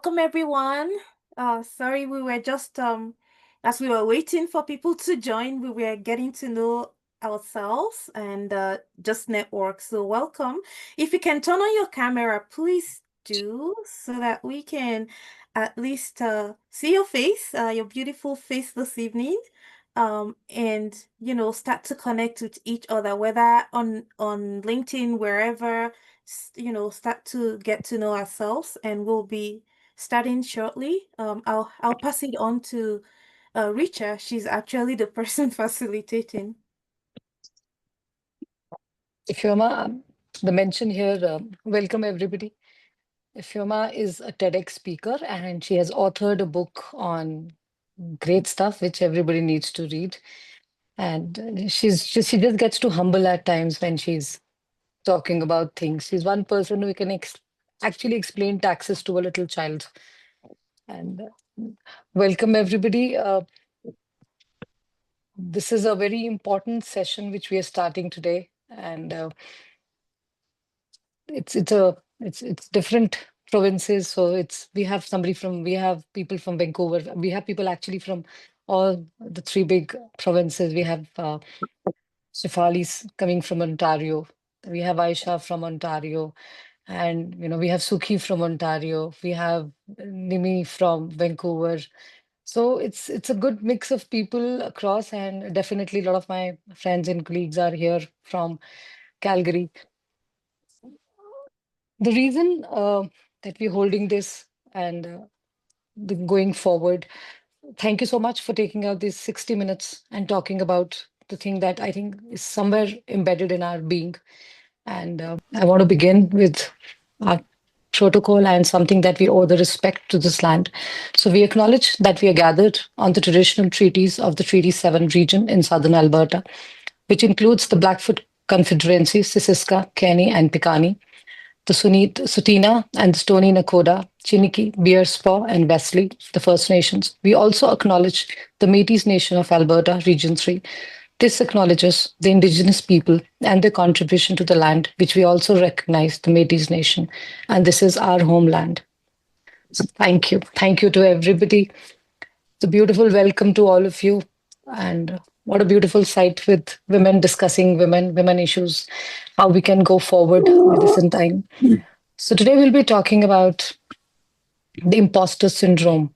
welcome everyone. Sorry, we were just as we were waiting for people to join, we were getting to know ourselves and just network. So welcome. If you can turn on your camera, please do, so that we can at least see your face, your beautiful face this evening. And start to connect with each other, whether on LinkedIn, wherever, start to get to know ourselves, and we'll be starting shortly. I'll pass it on to Richa. She's actually the person facilitating. Ifeoma, the mention here, welcome everybody. Ifeoma is a TEDx speaker and she has authored a book on great stuff which everybody needs to read. And she just gets too humble at times when she's talking about things. She's one person who can actually explain taxes to a little child. And welcome everybody. This is a very important session which we are starting today, and it's different provinces. So we have people from Vancouver. We have people actually from all the three big provinces. We have Shafali's coming from Ontario. We have Aisha from Ontario, and we have Sukhi from Ontario. We have Nimmi from Vancouver. So it's a good mix of people across, and definitely a lot of my friends and colleagues are here from Calgary. The reason that we're holding this and going forward, thank you so much for taking out these 60 minutes and talking about the thing that I think is somewhere embedded in our being. And I want to begin with our protocol and something that we owe the respect to this land. So we acknowledge that we are gathered on the traditional treaties of the Treaty 7 region in southern Alberta, which includes the Blackfoot Confederacy, Sisiska, Kenny, and Piikani, the Sutina and the Stoney Nakoda, Chiniki, Bearspaw, and Wesley, the First Nations. We also acknowledge the Métis Nation of Alberta, Region 3. This acknowledges the Indigenous people and their contribution to the land, which we also recognize the Métis Nation, and this is our homeland. So thank you. Thank you to everybody. It's a beautiful welcome to all of you. And what a beautiful sight with women discussing women issues, how we can go forward with this in time. So today we'll be talking about the imposter syndrome.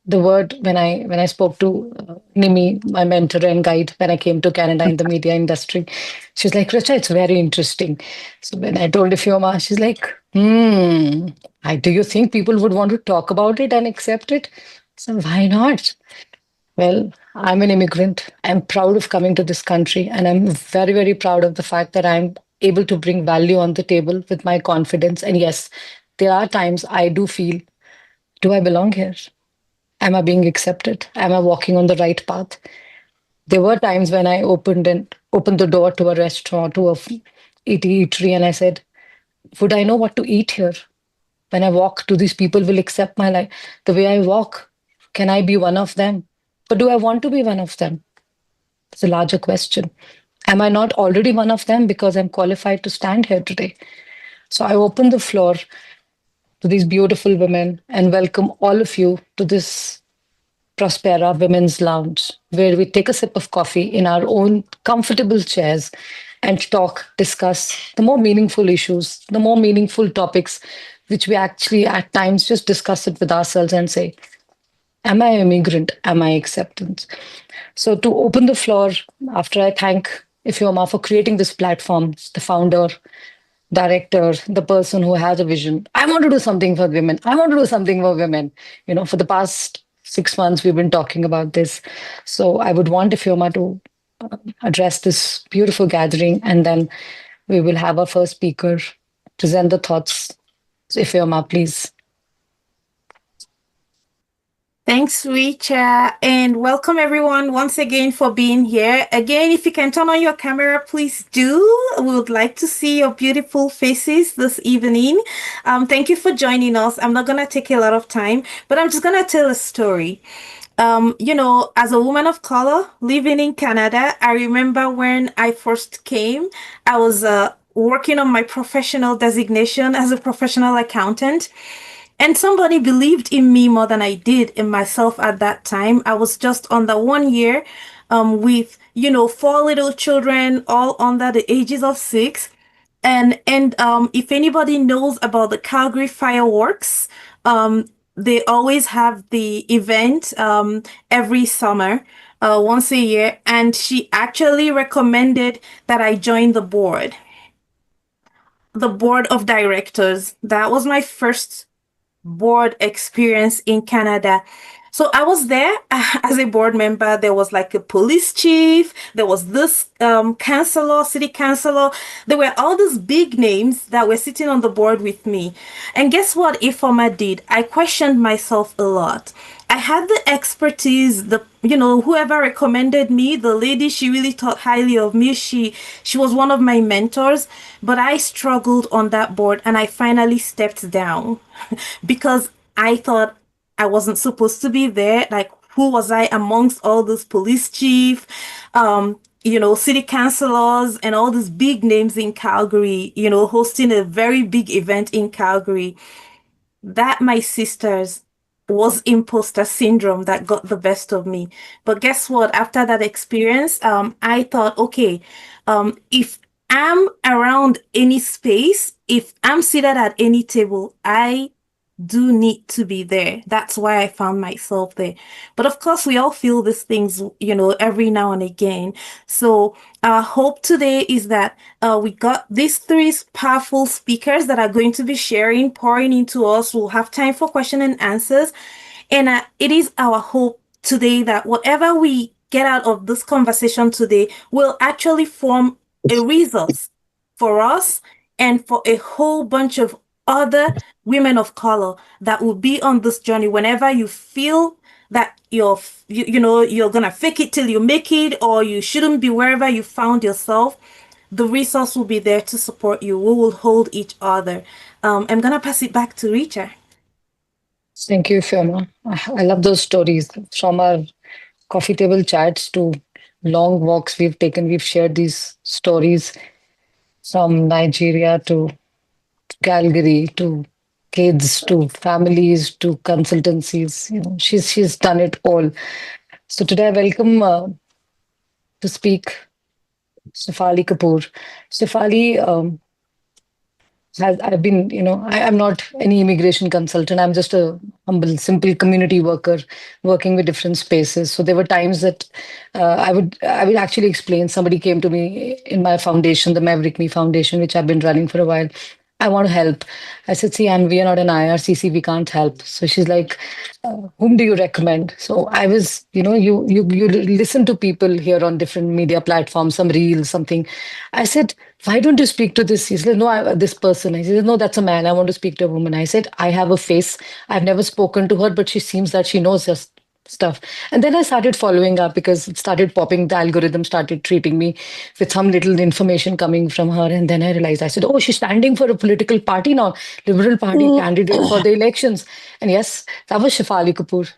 The word when I spoke to Nimmi, my mentor and guide, when I came to Canada in the media industry, she's like, Richa, it's very interesting. So when I told Ifeoma, she's like, do you think people would want to talk about it and accept it? So why not? Well, I'm an immigrant. I'm proud of coming to this country, and I'm very, very proud of the fact that I'm able to bring value on the table with my confidence. And yes, there are times I do feel, do I belong here? Am I being accepted? Am I walking on the right path? There were times when I opened the door to a restaurant, to a eatery, and I said, would I know what to eat here? When I walk, do these people will accept my life? The way I walk, can I be one of them? But do I want to be one of them? It's a larger question. Am I not already one of them because I'm qualified to stand here today? So I open the floor to these beautiful women and welcome all of you to this Prosperra Women's Lounge, where we take a sip of coffee in our own comfortable chairs and talk, discuss the more meaningful issues, the more meaningful topics, which we actually at times just discuss it with ourselves and say, am I an immigrant? Am I acceptance? So to open the floor, after I thank Ifeoma for creating this platform, the founder, director, the person who has a vision. I want to do something for women. I want to do something for women. For the past 6 months, we've been talking about this. So I would want Ifeoma to address this beautiful gathering, and then we will have our first speaker present the thoughts. So Ifeoma, please. Thanks, Richa, and welcome everyone once again for being here. Again, if you can turn on your camera, please do. We would like to see your beautiful faces this evening. Thank you for joining us. I'm not going to take a lot of time, but I'm just going to tell a story. As a woman of color living in Canada, I remember when I first came, I was working on my professional designation as a professional accountant. And somebody believed in me more than I did in myself at that time. I was just on the 1 year with, four little children, all under the ages of 6. And if anybody knows about the Calgary fireworks, they always have the event every summer, once a year. And she actually recommended that I join the board of directors. That was my first board experience in Canada. So I was there as a board member. There was like a police chief. There was this councillor, city councillor. There were all these big names that were sitting on the board with me. And guess what Ifeoma did? I questioned myself a lot. I had the expertise, whoever recommended me, the lady, she really thought highly of me. She was one of my mentors, but I struggled on that board and I finally stepped down because I thought I wasn't supposed to be there. Like, who was I amongst all those police chief, city councilors and all these big names in Calgary, hosting a very big event in Calgary? That, my sisters, was imposter syndrome that got the best of me. But guess what? After that experience, I thought, okay, if I'm around any space, if I'm seated at any table, I do need to be there. That's why I found myself there. But of course, we all feel these things, every now and again. So our hope today is that we got these three powerful speakers that are going to be sharing, pouring into us. We'll have time for question and answers. And it is our hope today that whatever we get out of this conversation today will actually form a resource for us and for a whole bunch of other women of color that will be on this journey whenever you feel that you're gonna fake it till you make it, or you shouldn't be wherever you found yourself. The resource will be there to support you. We will hold each other. I'm gonna pass it back to Richa. Thank you, Fiona. I love those stories from our coffee table chats to long walks we've taken. We've shared these stories from Nigeria to Calgary to kids to families to consultancies. She's done it all. So today I welcome to speak Shafoli Kapur. Shafali has I've been, I'm not any immigration consultant. I'm just a humble, simple community worker working with different spaces. So there were times that I would actually explain. Somebody came to me in my foundation, the Maverick Me Foundation, which I've been running for a while. I want to help. I said, see, and we are not an IRCC, we can't help. So she's like, whom do you recommend? So I was, you listen to people here on different media platforms, some reels, something. I said, why don't you speak to this? He said, no, this person. I said, no, that's a man. I want to speak to a woman. I said, I have a face. I've never spoken to her, but she seems that she knows just stuff. And then I started following up because it started popping, the algorithm started treating me with some little information coming from her. And then I realized, I said, oh, she's standing for a political party now, Liberal Party candidate for the elections. And yes, that was Shafoli Kapur.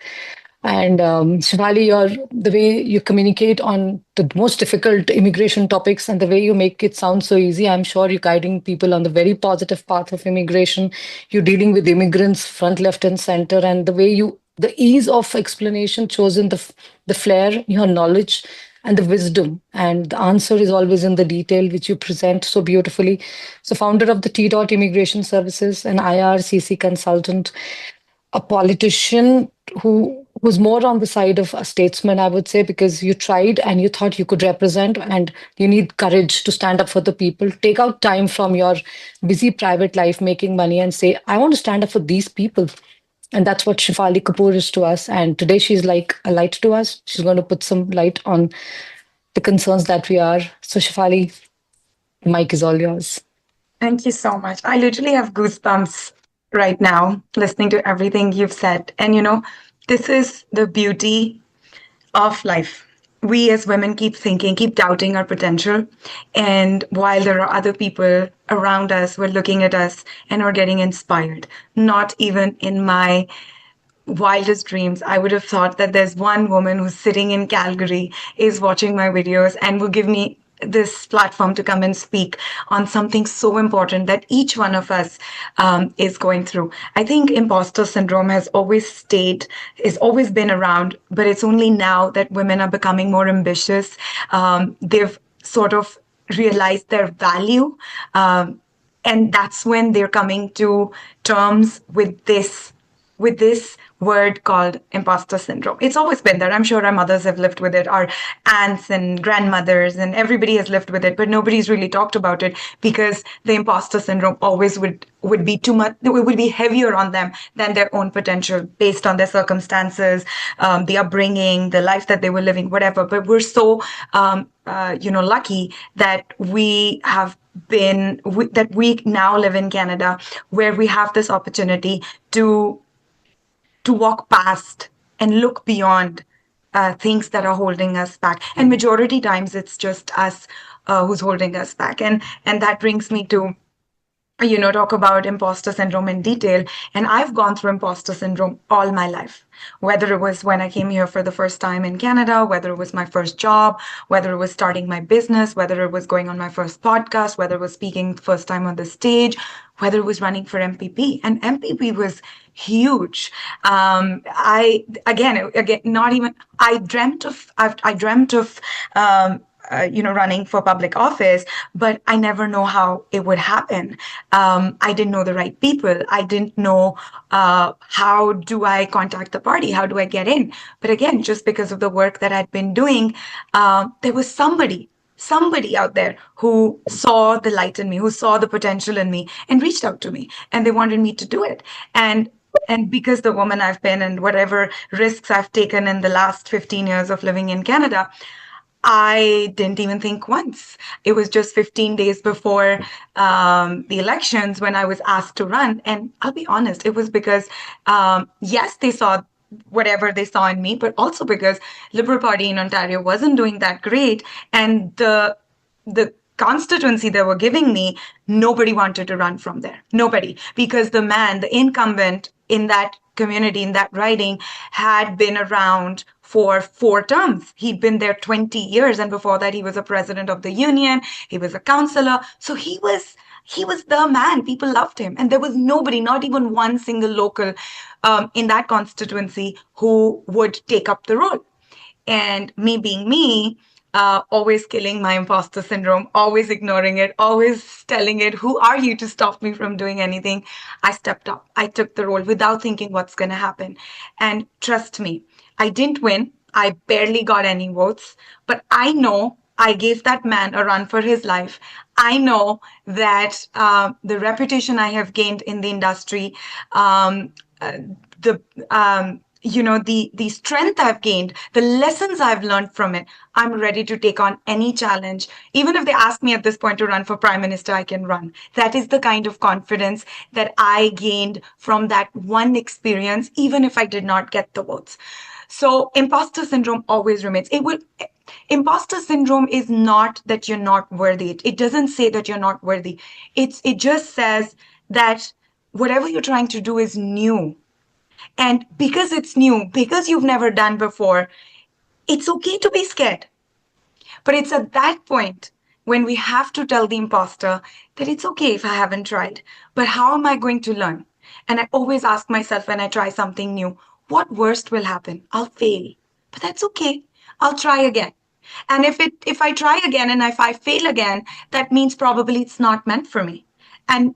And Shivali, the way you communicate on the most difficult immigration topics and the way you make it sound so easy, I'm sure you're guiding people on the very positive path of immigration. You're dealing with immigrants front, left, and center, and the ease of explanation shows in the flair, your knowledge, and the wisdom. And the answer is always in the detail, which you present so beautifully. So, founder of the T. Immigration Services, an IRCC consultant, a politician who was more on the side of a statesman, I would say, because you tried and you thought you could represent, and you need courage to stand up for the people. Take out time from your busy private life making money and say, I want to stand up for these people. And that's what Shafoli Kapur is to us. And today she's like a light to us. She's going to put some light on the concerns that we are. So, Shafali, the mic is all yours. Thank you so much. I literally have goosebumps right now listening to everything you've said. And this is the beauty of life. We as women keep thinking, keep doubting our potential. And while there are other people around us who are looking at us and are getting inspired, not even in my wildest dreams, I would have thought that there's one woman who's sitting in Calgary, is watching my videos, and will give me this platform to come and speak on something so important that each one of us is going through. I think imposter syndrome has always been around, but it's only now that women are becoming more ambitious. They've sort of realized their value. And that's when they're coming to terms with this word called imposter syndrome. It's always been there. I'm sure our mothers have lived with it, our aunts and grandmothers, and everybody has lived with it, but nobody's really talked about it because the imposter syndrome always would be too much, it would be heavier on them than their own potential based on their circumstances, the upbringing, the life that they were living, whatever. But we're so, lucky that that we now live in Canada, where we have this opportunity to walk past and look beyond things that are holding us back. And majority times it's just us who's holding us back. And that brings me to talk about imposter syndrome in detail. And I've gone through imposter syndrome all my life, whether it was when I came here for the first time in Canada, whether it was my first job, whether it was starting my business, whether it was going on my first podcast, whether it was speaking first time on the stage, whether it was running for MPP. And MPP was huge. Again, not even, I dreamt of, running for public office, but I never know how it would happen. I didn't know the right people. I didn't know how do I contact the party? How do I get in? But again, just because of the work that I'd been doing, there was somebody out there who saw the light in me, who saw the potential in me and reached out to me, and they wanted me to do it. And because the woman I've been and whatever risks I've taken in the last 15 years of living in Canada, I didn't even think once. It was just 15 days before the elections when I was asked to run. And I'll be honest, it was because, yes, they saw whatever they saw in me, but also because Liberal Party in Ontario wasn't doing that great. And the constituency they were giving me, nobody wanted to run from there. Nobody. Because the incumbent in that community, in that riding, had been around for 4 terms. He'd been there 20 years. And before that, he was a president of the union. He was a councillor. So he was the man. People loved him. And there was nobody, not even one single local in that constituency who would take up the role. And me being me, always killing my imposter syndrome, always ignoring it, always telling it, who are you to stop me from doing anything? I stepped up. I took the role without thinking what's going to happen. And trust me, I didn't win. I barely got any votes, but I know I gave that man a run for his life. I know that the reputation I have gained in the industry, the the strength I've gained, the lessons I've learned from it, I'm ready to take on any challenge. Even if they ask me at this point to run for prime minister, I can run. That is the kind of confidence that I gained from that one experience, even if I did not get the votes. So imposter syndrome always remains. Imposter syndrome is not that you're not worthy. It doesn't say that you're not worthy. It just says that whatever you're trying to do is new. And because it's new, because you've never done before, it's okay to be scared. But it's at that point when we have to tell the imposter that it's okay if I haven't tried, but how am I going to learn? And I always ask myself when I try something new, what worst will happen? I'll fail, but that's okay. I'll try again. And if I try again and if I fail again, that means probably it's not meant for me. And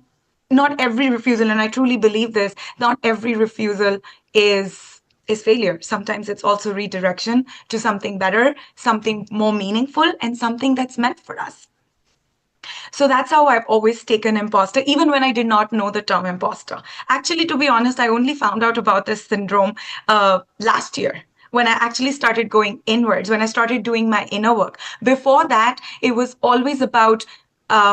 not every refusal, and I truly believe this, not every refusal is failure. Sometimes it's also redirection to something better, something more meaningful, and something that's meant for us. So that's how I've always taken imposter, even when I did not know the term imposter. Actually, to be honest, I only found out about this syndrome last year, when I actually started going inwards, when I started doing my inner work. Before that, it was always about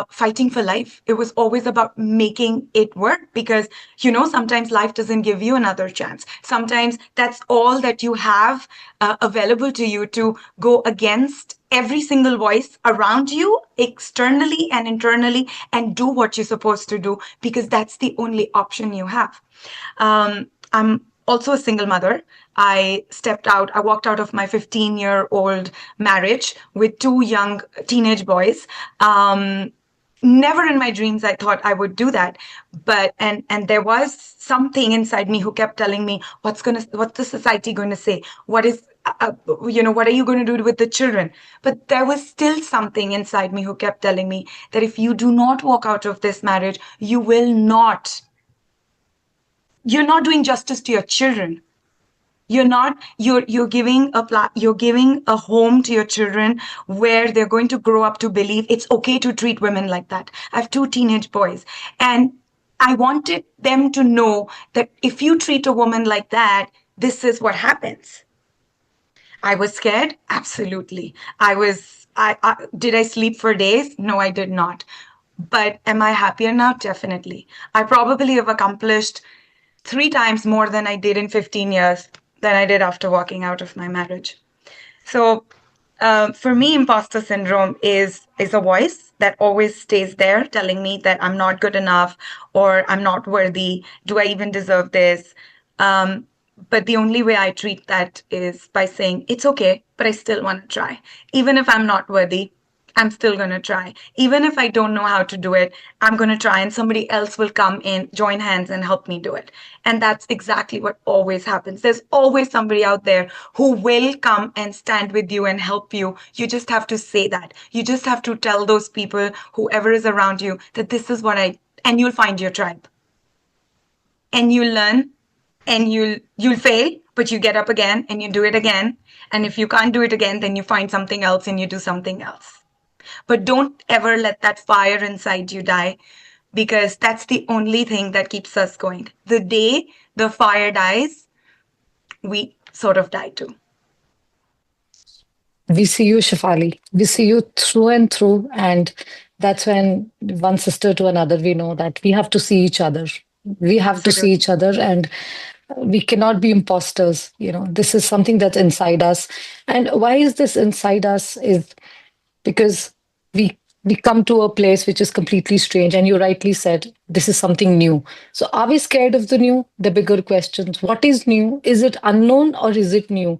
fighting for life. It was always about making it work because, sometimes life doesn't give you another chance. Sometimes that's all that you have available to you to go against every single voice around you, externally and internally, and do what you're supposed to do because that's the only option you have. I'm also a single mother. I walked out of my 15-year-old marriage with two young teenage boys. Never in my dreams I thought I would do that, but and there was something inside me who kept telling me, what's the society going to say, what is what are you going to do with the children? But there was still something inside me who kept telling me that if you do not walk out of this marriage, you're not doing justice to your children. You're giving a home to your children where they're going to grow up to believe it's okay to treat women like that. I have two teenage boys, and I wanted them to know that if you treat a woman like that, this is what happens. I was scared, absolutely. I did I sleep for days? No, I did not. But am I happier now? Definitely. I probably have accomplished 3 times more than I did in 15 years than I did after walking out of my marriage. So for me, imposter syndrome is a voice that always stays there telling me that I'm not good enough or I'm not worthy. Do I even deserve this? Um, but the only way I treat that is by saying, it's okay, but I still want to try. Even if I'm not worthy, I'm still going to try. Even if I don't know how to do it, I'm going to try, and somebody else will come in, join hands, and help me do it. And that's exactly what always happens. There's always somebody out there who will come and stand with you and help you. You just have to say that. You just have to tell those people, whoever is around you, that this is and you'll find your tribe. And you'll learn, and you'll fail, but you get up again and you do it again. And if you can't do it again, then you find something else and you do something else. But don't ever let that fire inside you die, because that's the only thing that keeps us going. The day the fire dies, we sort of die too. We see you, Shafali. We see you through and through. And that's when one sister to another, we know that we have to see each other. We have to see Absolutely. each other, and we cannot be imposters. This is something that's inside us. And why is this inside us? Is because we come to a place which is completely strange, and you rightly said this is something new. So are we scared of the new? The bigger questions: what is new? Is it unknown or is it new?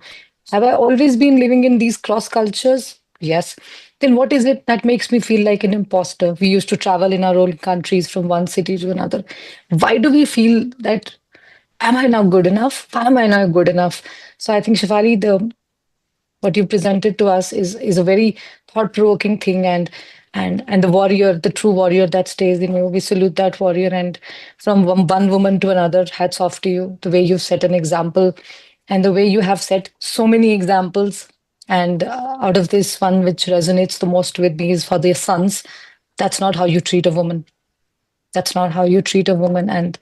Have I always been living in these cross cultures? Yes. Then what is it that makes me feel like an imposter? We used to travel in our own countries from one city to another. Why do we feel that, am I now good enough? Am I now good enough? So I think, Shivali, the what you presented to us is a very thought-provoking thing, and the warrior, the true warrior that stays in you, we salute that warrior. And from one woman to another, hats off to you, the way you've set an example and the way you have set so many examples. And out of this one, which resonates the most with me, is for their sons. That's not how you treat a woman. That's not how you treat a woman, and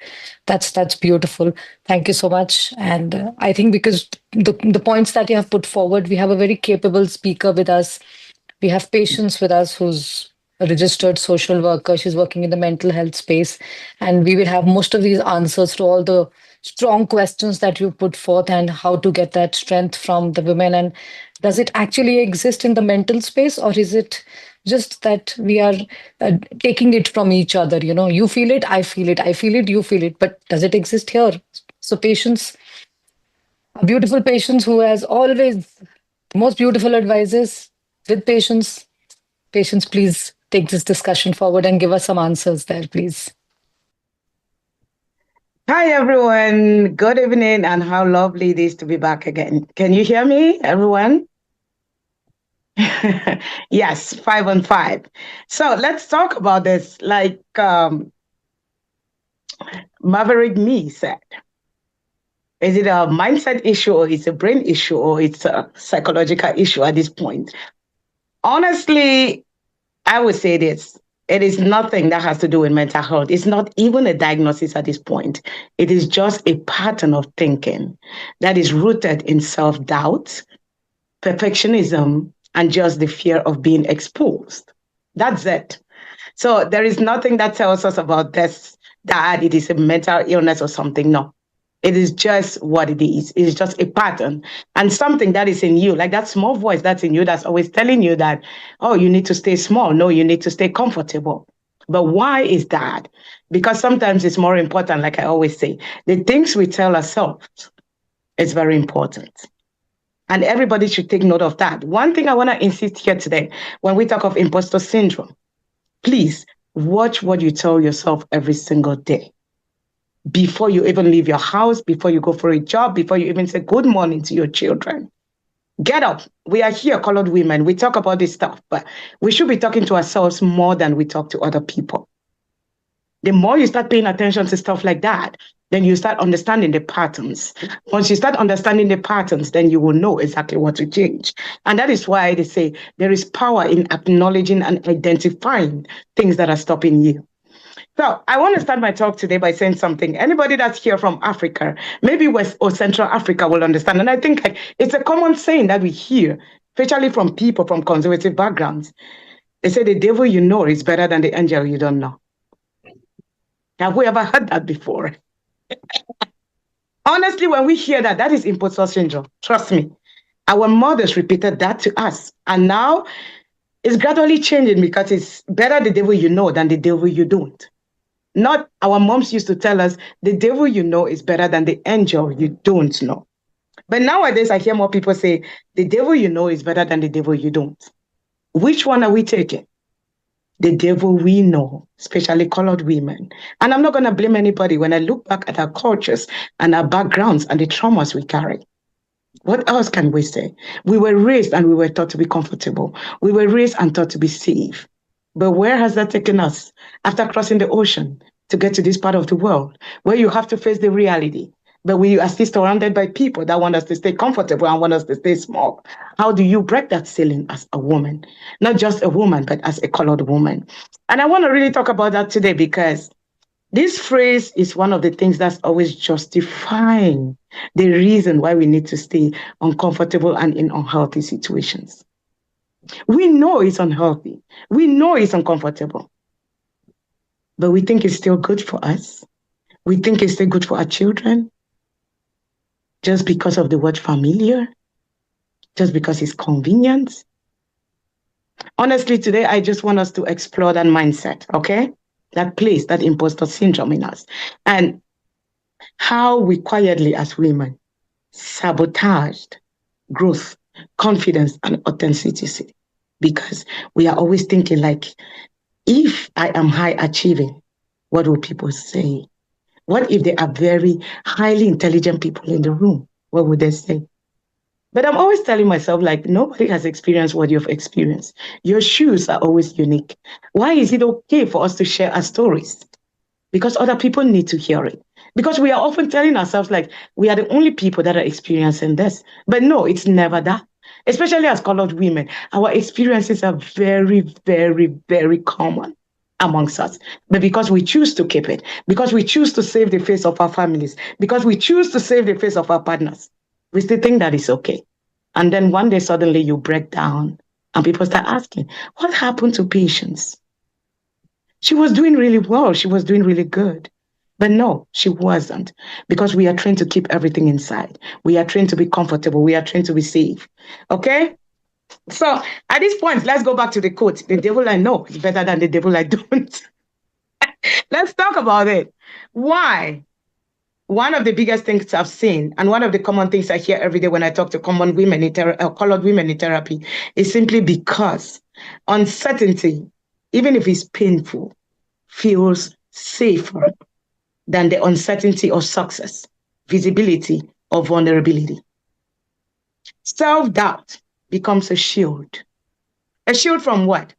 that's beautiful. Thank you so much. And I think because the points that you have put forward, we have a very capable speaker with us. We have Patience with us, who's a registered social worker. She's working in the mental health space, and we will have most of these answers to all the strong questions that you put forth, and how to get that strength from the women. And does it actually exist in the mental space, or is it just that we are taking it from each other? You feel it, I feel it, I feel it, you feel it, but does it exist here? So Patience, a beautiful Patience, who has always the most beautiful advices. With Patience, please take this discussion forward and give us some answers there, please. Hi, everyone. Good evening, and how lovely it is to be back again. Can you hear me, everyone? Yes, 5 on 5. So let's talk about this. Like Maverick Me said, is it a mindset issue, or it's a brain issue, or it's a psychological issue at this point? Honestly, I would say this. It is nothing that has to do with mental health. It's not even a diagnosis at this point. It is just a pattern of thinking that is rooted in self doubt, perfectionism, and just the fear of being exposed. That's it. So there is nothing that tells us about this, that it is a mental illness or something. No, it is just what it is. It's just a pattern and something that is in you, like that small voice that's in you that's always telling you that, oh, you need to stay small. No, you need to stay comfortable. But why is that? Because sometimes it's more important, like I always say, the things we tell ourselves It's very important. And everybody should take note of that. One thing I want to insist here today, when we talk of imposter syndrome, please watch what you tell yourself every single day. Before you even leave your house, before you go for a job, before you even say good morning to your children. Get up. We are here, colored women. We talk about this stuff, but we should be talking to ourselves more than we talk to other people. The more you start paying attention to stuff like that, then you start understanding the patterns. Once you start understanding the patterns, then you will know exactly what to change. And that is why they say there is power in acknowledging and identifying things that are stopping you. So I want to start my talk today by saying something. Anybody that's here from Africa, maybe West or Central Africa will understand. And I think it's a common saying that we hear, especially from people from conservative backgrounds. They say the devil you know is better than the angel you don't know. Have we ever heard that before? Honestly, when we hear that, that is imposter syndrome. Trust me. Our mothers repeated that to us. And now it's gradually changing because it's better the devil you know than the devil you don't. Not our moms used to tell us the devil you know is better than the angel you don't know. But nowadays, I hear more people say the devil you know is better than the devil you don't. Which one are we taking? The devil we know, especially colored women. And I'm not going to blame anybody when I look back at our cultures and our backgrounds and the traumas we carry. What else can we say? We were raised and we were taught to be comfortable. We were raised and taught to be safe. But where has that taken us after crossing the ocean to get to this part of the world where you have to face the reality? But we are still surrounded by people that want us to stay comfortable and want us to stay small. How do you break that ceiling as a woman? Not just a woman, but as a colored woman. And I want to really talk about that today because this phrase is one of the things that's always justifying the reason why we need to stay uncomfortable and in unhealthy situations. We know it's unhealthy. We know it's uncomfortable. But we think it's still good for us. We think it's still good for our children. Just because of the word familiar. Just because it's convenient. Honestly, today, I just want us to explore that mindset, okay? That place, that imposter syndrome in us. And how we quietly, as women, sabotaged growth, confidence, and authenticity. Because we are always thinking like, if I am high achieving, what will people say? What if they are very highly intelligent people in the room? What would they say? But I'm always telling myself, like, nobody has experienced what you've experienced. Your shoes are always unique. Why is it okay for us to share our stories? Because other people need to hear it. Because we are often telling ourselves, like, we are the only people that are experiencing this. But no, it's never that. Especially as colored women, our experiences are very, very, very common amongst us. But because we choose to keep it, because we choose to save the face of our families, because we choose to save the face of our partners, we still think that it's okay. And then one day suddenly you break down and people start asking, what happened to patience? She was doing really well. She was doing really good. But no, she wasn't, because we are trained to keep everything inside. We are trained to be comfortable. We are trained to be safe. Okay? So at this point, let's go back to the quote. The devil I know is better than the devil I don't. Let's talk about it. Why? One of the biggest things I've seen, and one of the common things I hear every day when I talk to common women in colored women in therapy, is simply because uncertainty, even if it's painful, feels safer than the uncertainty of success, visibility, or vulnerability. Self-doubt becomes a shield. A shield from what?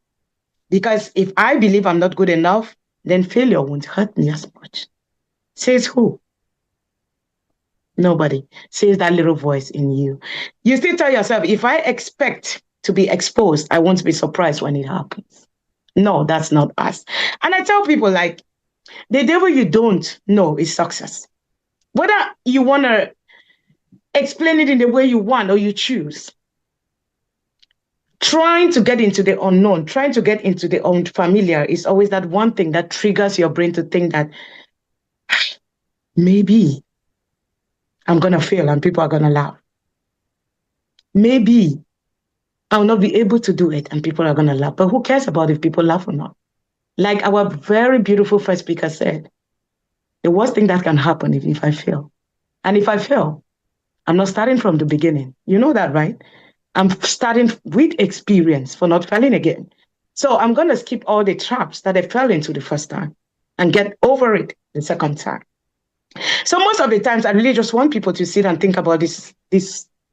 Because if I believe I'm not good enough, then failure won't hurt me as much. Says who? Nobody. Says that little voice in you. You still tell yourself, if I expect to be exposed, I won't be surprised when it happens. No, that's not us. And I tell people, like, the devil you don't know is success. Whether you want to explain it in the way you want or you choose, trying to get into the unknown, trying to get into the unfamiliar is always that one thing that triggers your brain to think that maybe I'm going to fail and people are going to laugh. Maybe I'll not be able to do it and people are going to laugh. But who cares about if people laugh or not? Like our very beautiful first speaker said, the worst thing that can happen is if I fail. And if I fail, I'm not starting from the beginning. You know that, right? I'm starting with experience for not failing again. So I'm going to skip all the traps that I fell into the first time and get over it the second time. So most of the times, I really just want people to sit and think about this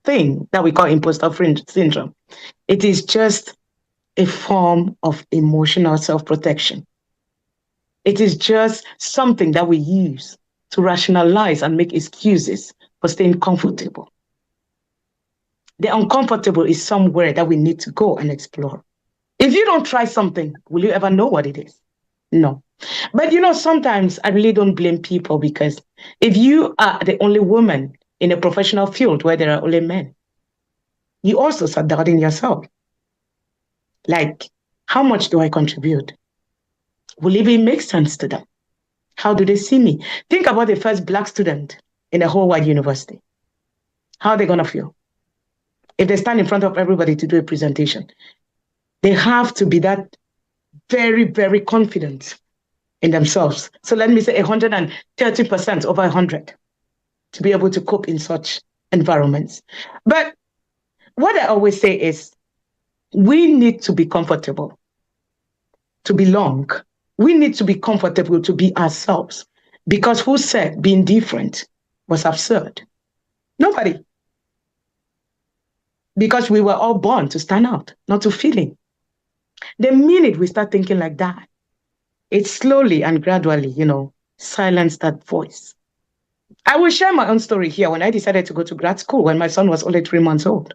thing that we call imposter syndrome. It is just a form of emotional self-protection. It is just something that we use to rationalize and make excuses for staying comfortable. The uncomfortable is somewhere that we need to go and explore. If you don't try something, will you ever know what it is? No. But sometimes I really don't blame people, because if you are the only woman in a professional field where there are only men, you also start doubting yourself. Like, how much do I contribute? Will it even make sense to them? How do they see me? Think about the first Black student in a whole wide university. How are they going to feel? If they stand in front of everybody to do a presentation, they have to be that very, very confident in themselves. So let me say 130% over 100 to be able to cope in such environments. But what I always say is, we need to be comfortable to belong. We need to be comfortable to be ourselves, because who said being different was absurd? Nobody. Because we were all born to stand out, not to fit in. The minute we start thinking like that, it slowly and gradually, silence that voice. I will share my own story here. When I decided to go to grad school, when my son was only 3 months old,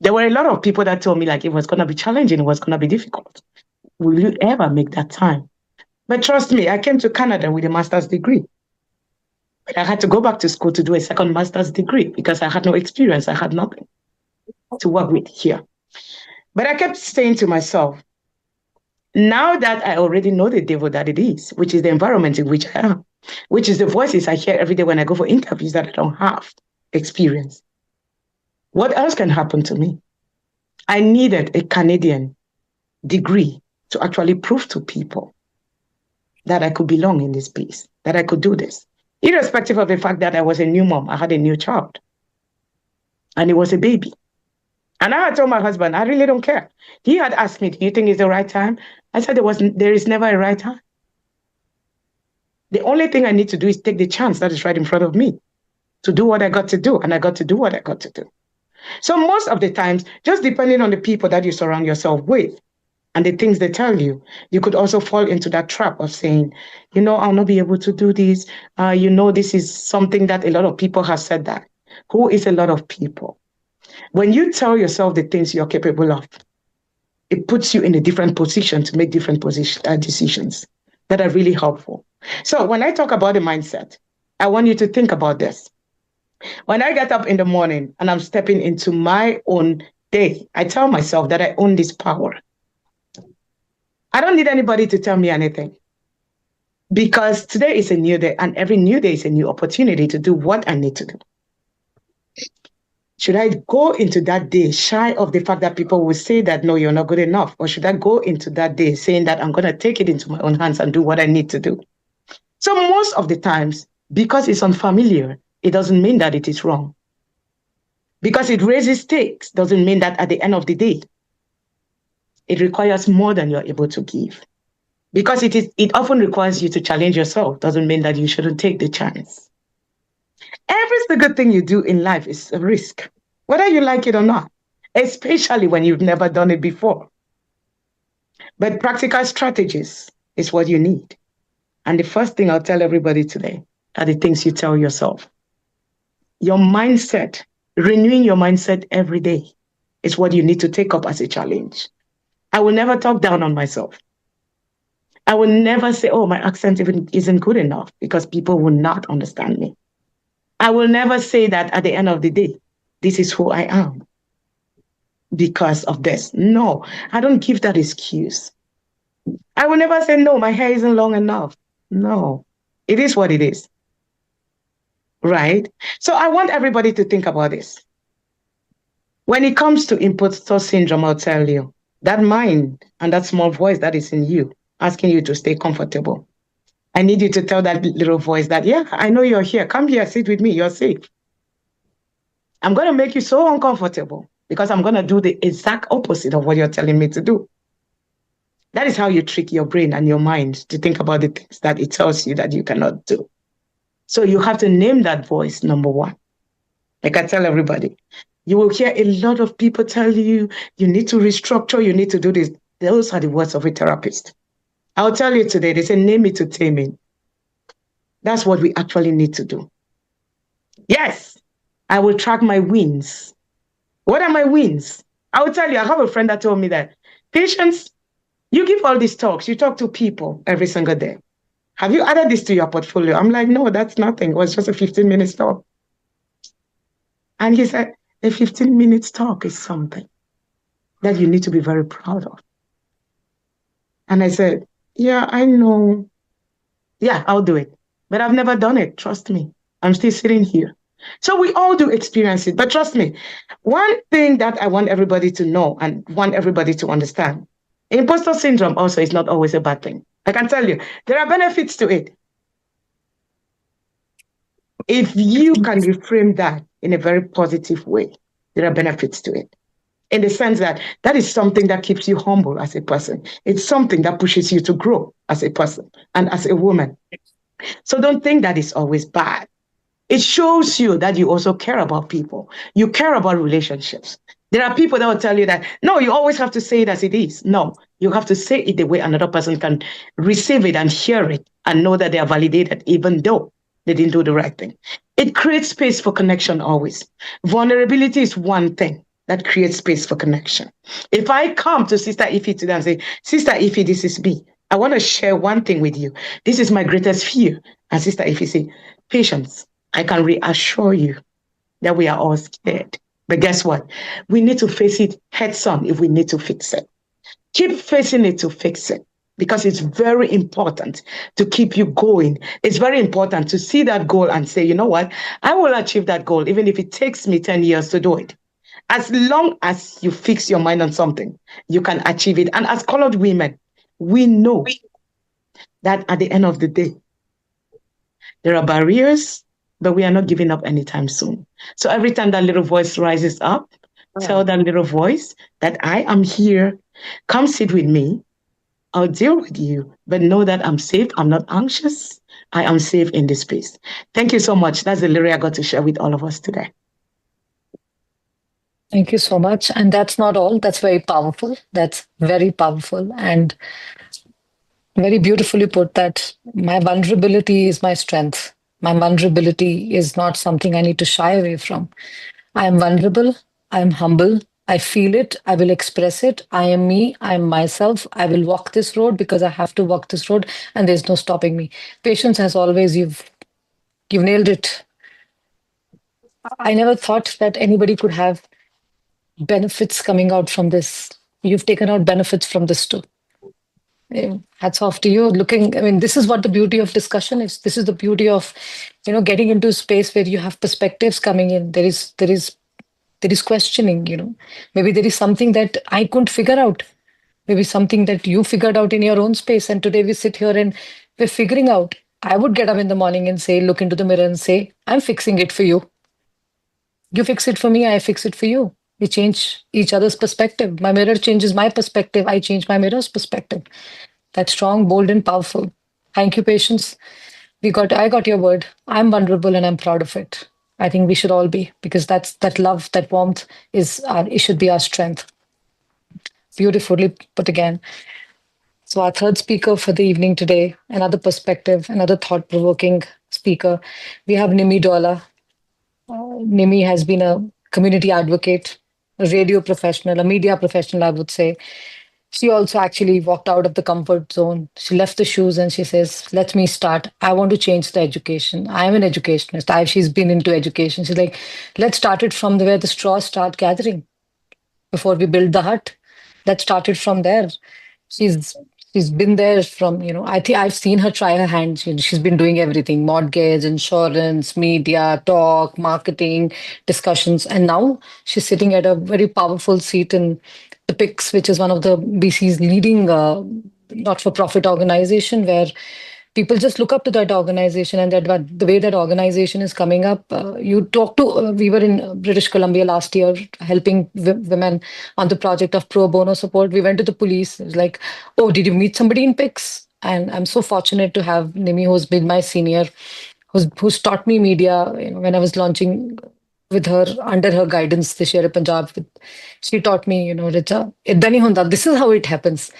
there were a lot of people that told me like it was going to be challenging, it was going to be difficult. Will you ever make that time? But trust me, I came to Canada with a master's degree. But I had to go back to school to do a second master's degree because I had no experience. I had nothing to work with here. But I kept saying to myself, now that I already know the devil that it is, which is the environment in which I am, which is the voices I hear every day when I go for interviews that I don't have experience, what else can happen to me? I needed a Canadian degree to actually prove to people that I could belong in this space, that I could do this, irrespective of the fact that I was a new mom. I had a new child, and it was a baby. And I had told my husband, I really don't care. He had asked me, do you think it's the right time? I said, there is never a right time. The only thing I need to do is take the chance that is right in front of me to do what I got to do, and I got to do what I got to do. So most of the times, just depending on the people that you surround yourself with and the things they tell you, you could also fall into that trap of saying, I'll not be able to do this. This is something that a lot of people have said that. Who is a lot of people? When you tell yourself the things you're capable of, it puts you in a different position to make different decisions that are really helpful. So when I talk about the mindset, I want you to think about this. When I get up in the morning and I'm stepping into my own day, I tell myself that I own this power. I don't need anybody to tell me anything, because today is a new day, and every new day is a new opportunity to do what I need to do. Should I go into that day shy of the fact that people will say that, no, you're not good enough? Or should I go into that day saying that I'm going to take it into my own hands and do what I need to do? So most of the times, because it's unfamiliar, it doesn't mean that it is wrong. Because it raises stakes doesn't mean that at the end of the day, it requires more than you're able to give. Because it often requires you to challenge yourself doesn't mean that you shouldn't take the chance. Every single thing you do in life is a risk, whether you like it or not, especially when you've never done it before. But practical strategies is what you need. And the first thing I'll tell everybody today are the things you tell yourself. Your mindset, renewing your mindset every day is what you need to take up as a challenge. I will never talk down on myself. I will never say, oh, my accent even isn't good enough, because people will not understand me. I will never say that at the end of the day, this is who I am because of this. No, I don't give that excuse. I will never say, no, my hair isn't long enough. No, it is what it is. Right? So I want everybody to think about this. When it comes to imposter syndrome, I'll tell you, that mind and that small voice that is in you asking you to stay comfortable, I need you to tell that little voice that, yeah, I know you're here. Come here, sit with me. You're safe. I'm going to make you so uncomfortable because I'm going to do the exact opposite of what you're telling me to do. That is how you trick your brain and your mind to think about the things that it tells you that you cannot do. So you have to name that voice, number one. Like I tell everybody, you will hear a lot of people tell you, you need to restructure, you need to do this. Those are the words of a therapist. I'll tell you today, they say, name it to tame it. That's what we actually need to do. Yes, I will track my wins. What are my wins? I will tell you, I have a friend that told me that, Patience, you give all these talks, you talk to people every single day. Have you added this to your portfolio? I'm like, no, that's nothing. It was just a 15-minute talk. And he said, a 15-minute talk is something that you need to be very proud of. And I said, yeah, I know. Yeah, I'll do it. But I've never done it. Trust me. I'm still sitting here. So we all do experience it. But trust me, one thing that I want everybody to know and want everybody to understand, imposter syndrome also is not always a bad thing. I can tell you, there are benefits to it. If you can reframe that in a very positive way, there are benefits to it. In the sense that that is something that keeps you humble as a person. It's something that pushes you to grow as a person and as a woman. So don't think that it's always bad. It shows you that you also care about people. You care about relationships. There are people that will tell you that, no, you always have to say it as it is. No, you have to say it the way another person can receive it and hear it and know that they are validated, even though they didn't do the right thing. It creates space for connection always. Vulnerability is one thing that creates space for connection. If I come to Sister Ify today and say, Sister Ify, this is me. I want to share one thing with you. This is my greatest fear. And Sister Ify say, Patience, I can reassure you that we are all scared. But guess what? We need to face it heads on if we need to fix it. Keep facing it to fix it because it's very important to keep you going. It's very important to see that goal and say, you know what? I will achieve that goal, even if it takes me 10 years to do it. As long as you fix your mind on something, you can achieve it. And as colored women, we know that at the end of the day, there are barriers, but we are not giving up anytime soon. So every time that little voice rises up, tell that little voice that I am here. Come sit with me. I'll deal with you, but know that I'm safe. I'm not anxious. I am safe in this space. Thank you so much. That's the lyric I got to share with all of us today. Thank you so much. And that's not all. That's very powerful. That's very powerful and very beautifully put that my vulnerability is my strength. My vulnerability is not something I need to shy away from. I am vulnerable. I am humble. I feel it. I will express it. I am me. I am myself. I will walk this road because I have to walk this road and there's no stopping me. Patience, as always, you've nailed it. I never thought that anybody could have benefits coming out from this. You've taken out benefits from this too. Yeah, hats off to you. Looking, I mean, this is what the beauty of discussion is. This is the beauty of, getting into a space where you have perspectives coming in. There is questioning. Maybe there is something that I couldn't figure out. Maybe something that you figured out in your own space. And today we sit here and we're figuring out. I would get up in the morning and say, look into the mirror and say, I'm fixing it for you. You fix it for me, I fix it for you. We change each other's perspective. My mirror changes my perspective. I change my mirror's perspective. That's strong, bold, and powerful. Thank you, Patience. I got your word. I'm vulnerable and I'm proud of it. I think we should all be because that love, that warmth it should be our strength. Beautifully put again. So our third speaker for the evening today, another perspective, another thought-provoking speaker. We have Nimmi Daula. Nimmi has been a community advocate, a radio professional, a media professional, I would say. She also actually walked out of the comfort zone. She left the shoes and she says, let me start. I want to change the education. I'm an educationist. She's been into education. She's like, let's start it from where the straws start gathering before we build the hut. That started from there. She's she's been there from, I think I've seen her try her hands. She's been doing everything, mortgage, insurance, media, talk, marketing, discussions. And now she's sitting at a very powerful seat in the PICS, which is one of the BC's leading not-for-profit organization where people just look up to that organization, and the way that organization is coming up. You talk to, we were in British Columbia last year helping women on the project of pro bono support. We went to the police. It was like, oh, did you meet somebody in PICS? And I'm so fortunate to have Nimmi, who's been my senior, who's taught me media. When I was launching with her, under her guidance this year in Punjab, she taught me, Richa, ਏਦਾਂ ਨਹੀਂ ਹੁੰਦਾ. This is how it happens.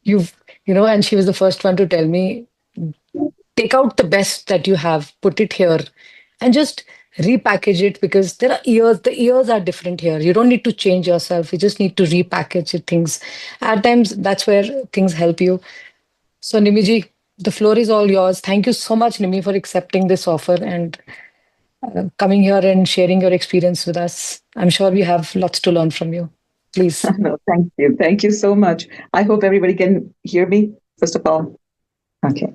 You've, and she was the first one to tell me, take out the best that you have, put it here, and just repackage it, because there are ears. The ears are different here. You don't need to change yourself. You just need to repackage it, things. At times, that's where things help you. So, Nimiji, the floor is all yours. Thank you so much, Nimi, for accepting this offer and coming here and sharing your experience with us. I'm sure we have lots to learn from you. Please. No, thank you. Thank you so much. I hope everybody can hear me, first of all. Okay.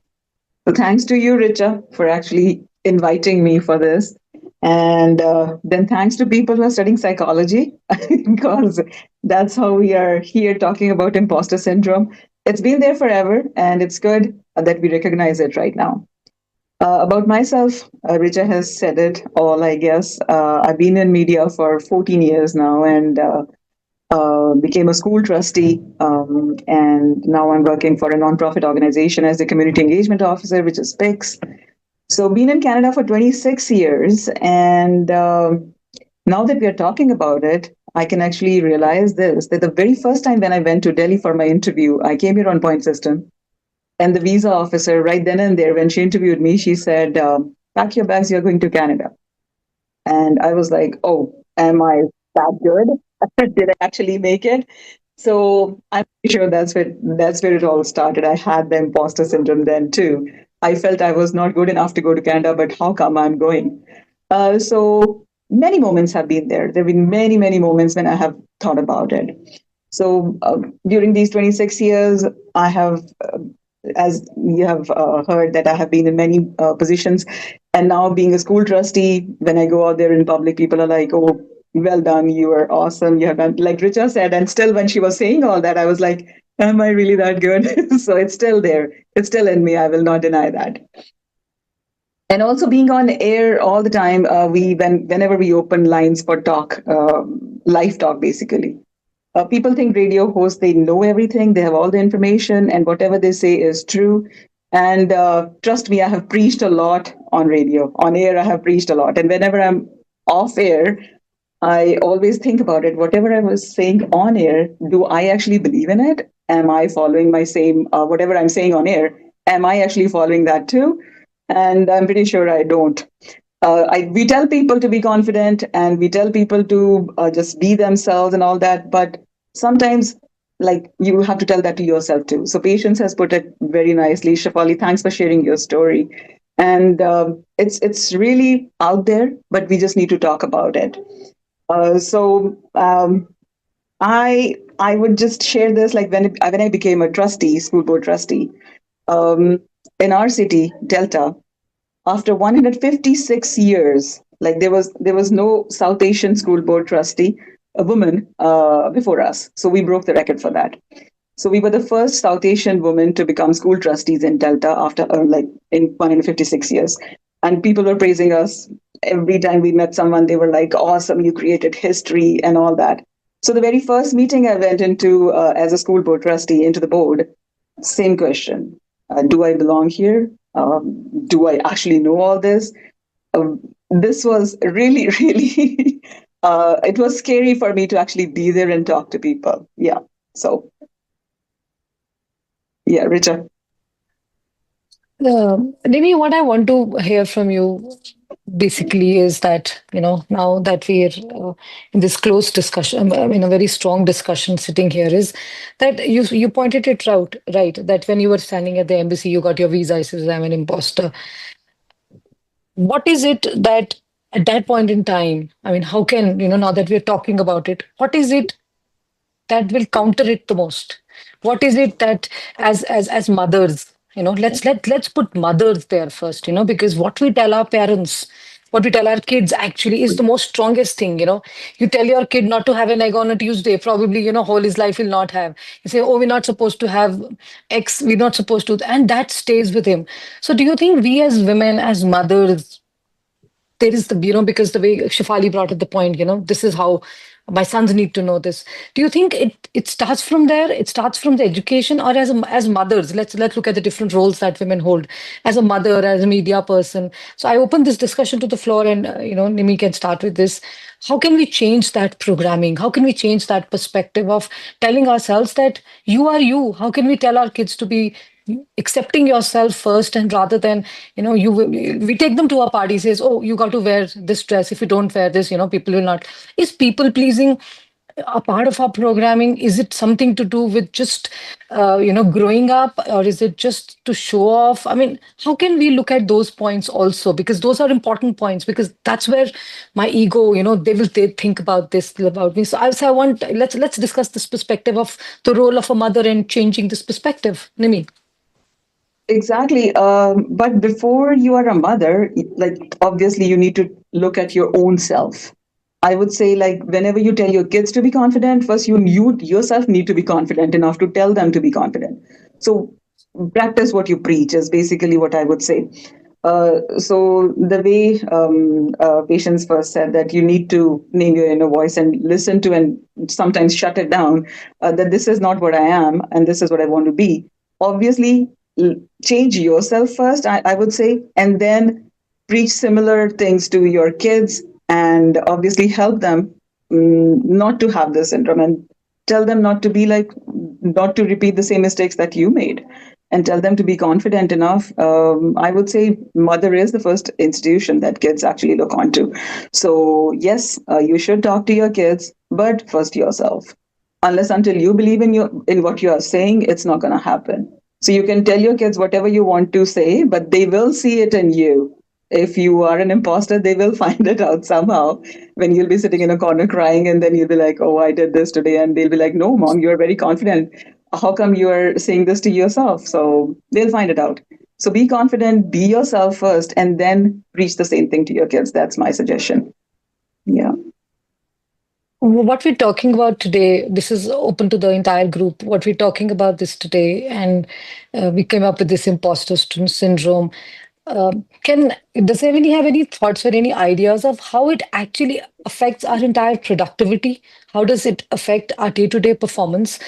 So thanks to you, Richa, for actually inviting me for this. And then thanks to people who are studying psychology, because that's how we are here talking about imposter syndrome. It's been there forever, and it's good that we recognize it right now. About myself, Richa has said it all, I guess. I've been in media for 14 years now, and became a school trustee, and now I'm working for a nonprofit organization as the community engagement officer, which is PICS. So, been in Canada for 26 years, and now that we are talking about it, I can actually realize this, that the very first time when I went to Delhi for my interview, I came here on point system, and the visa officer right then and there, when she interviewed me, she said, pack your bags, you're going to Canada. And I was like, oh, am I that good? Did I actually make it? So I'm pretty sure that's where it all started. I had the imposter syndrome then too. I felt I was not good enough to go to Canada, but how come I'm going? So many moments have been there. There have been many, many moments when I have thought about it. So during these 26 years, I have, as you have heard, that I have been in many positions. And now being a school trustee, when I go out there in public, people are like, oh, well done, you are awesome, you have done, like Richa said. And still, when she was saying all that, I was like, am I really that good? So it's still there. It's still in me. I will not deny that. And also being on air all the time, whenever we open lines for talk, live talk, basically. People think radio hosts, they know everything, they have all the information, and whatever they say is true. And trust me, I have preached a lot on radio. On air, I have preached a lot. And whenever I'm off air, I always think about it. Whatever I was saying on air, do I actually believe in it? Am I following my same, whatever I'm saying on air, am I actually following that too? And I'm pretty sure I don't. We tell people to be confident, and we tell people to just be themselves and all that. But sometimes, like, you have to tell that to yourself too. So Patience has put it very nicely. Shafoli, thanks for sharing your story. And it's really out there, but we just need to talk about it. I would just share this, like when I became a trustee, school board trustee, in our city, Delta, after 156 years, like there was no South Asian school board trustee, a woman before us. So we broke the record for that. So we were the first South Asian woman to become school trustees in Delta after in 156 years. And people were praising us. Every time we met someone, they were like, awesome, you created history and all that. So the very first meeting I went into as a school board trustee into the board, same question. Do I belong here? Do I actually know all this? This was really, really, it was scary for me to actually be there and talk to people. Yeah. So, yeah, Richa. Nimi, what I want to hear from you basically is that, now that we're in this close discussion, in a very strong discussion sitting here, is that you pointed it out, right? That when you were standing at the embassy, you got your visa, I said, I'm an imposter. What is it that at that point in time, I mean, how can, now that we're talking about it, what is it that will counter it the most? What is it that as mothers, let's put mothers there first, because what we tell our parents, what we tell our kids actually is the most strongest thing. You tell your kid not to have an egg on a Tuesday, probably, whole his life will not have. You say, oh, we're not supposed to have X, we're not supposed to, and that stays with him. So do you think we as women, as mothers, there is the, because the way Shafali brought up the point, this is how my sons need to know this. Do you think it starts from there? It starts from the education, or as mothers? Let's look at the different roles that women hold as a mother, as a media person. So I open this discussion to the floor, and Nimmi can start with this. How can we change that programming? How can we change that perspective of telling ourselves that you are you? How can we tell our kids to be accepting yourself first, and rather than we take them to a party, says, oh, you got to wear this dress, if you don't wear this, people will not. Is people pleasing a part of our programming? Is it something to do with just growing up, or is it just to show off? I mean, how can we look at those points also, because those are important points, because that's where my ego, they think about this about me. So I want, let's discuss this perspective of the role of a mother and changing this perspective. Nimi. Exactly. But before you are a mother, like obviously you need to look at your own self. I would say, like, whenever you tell your kids to be confident, first you yourself need to be confident enough to tell them to be confident. So practice what you preach is basically what I would say. So the way Patience first said that you need to name your inner voice and listen to and sometimes shut it down, that this is not what I am and this is what I want to be. Obviously, change yourself first, I would say, and then preach similar things to your kids and obviously help them not to have this syndrome and tell them not to be like, not to repeat the same mistakes that you made and tell them to be confident enough. I would say mother is the first institution that kids actually look onto. So yes, you should talk to your kids, but first yourself. Unless until you believe in what you are saying, it's not going to happen. So you can tell your kids whatever you want to say, but they will see it in you. If you are an imposter, they will find it out somehow when you'll be sitting in a corner crying and then you'll be like, oh, I did this today. And they'll be like, no, mom, you're very confident. How come you are saying this to yourself? So they'll find it out. So be confident, be yourself first, and then preach the same thing to your kids. That's my suggestion. Yeah. What we're talking about today, this is open to the entire group. What we're talking about this today, and we came up with this syndrome. Can does anybody have any thoughts or any ideas of how it actually affects our entire productivity? How does it affect our day-to-day performance?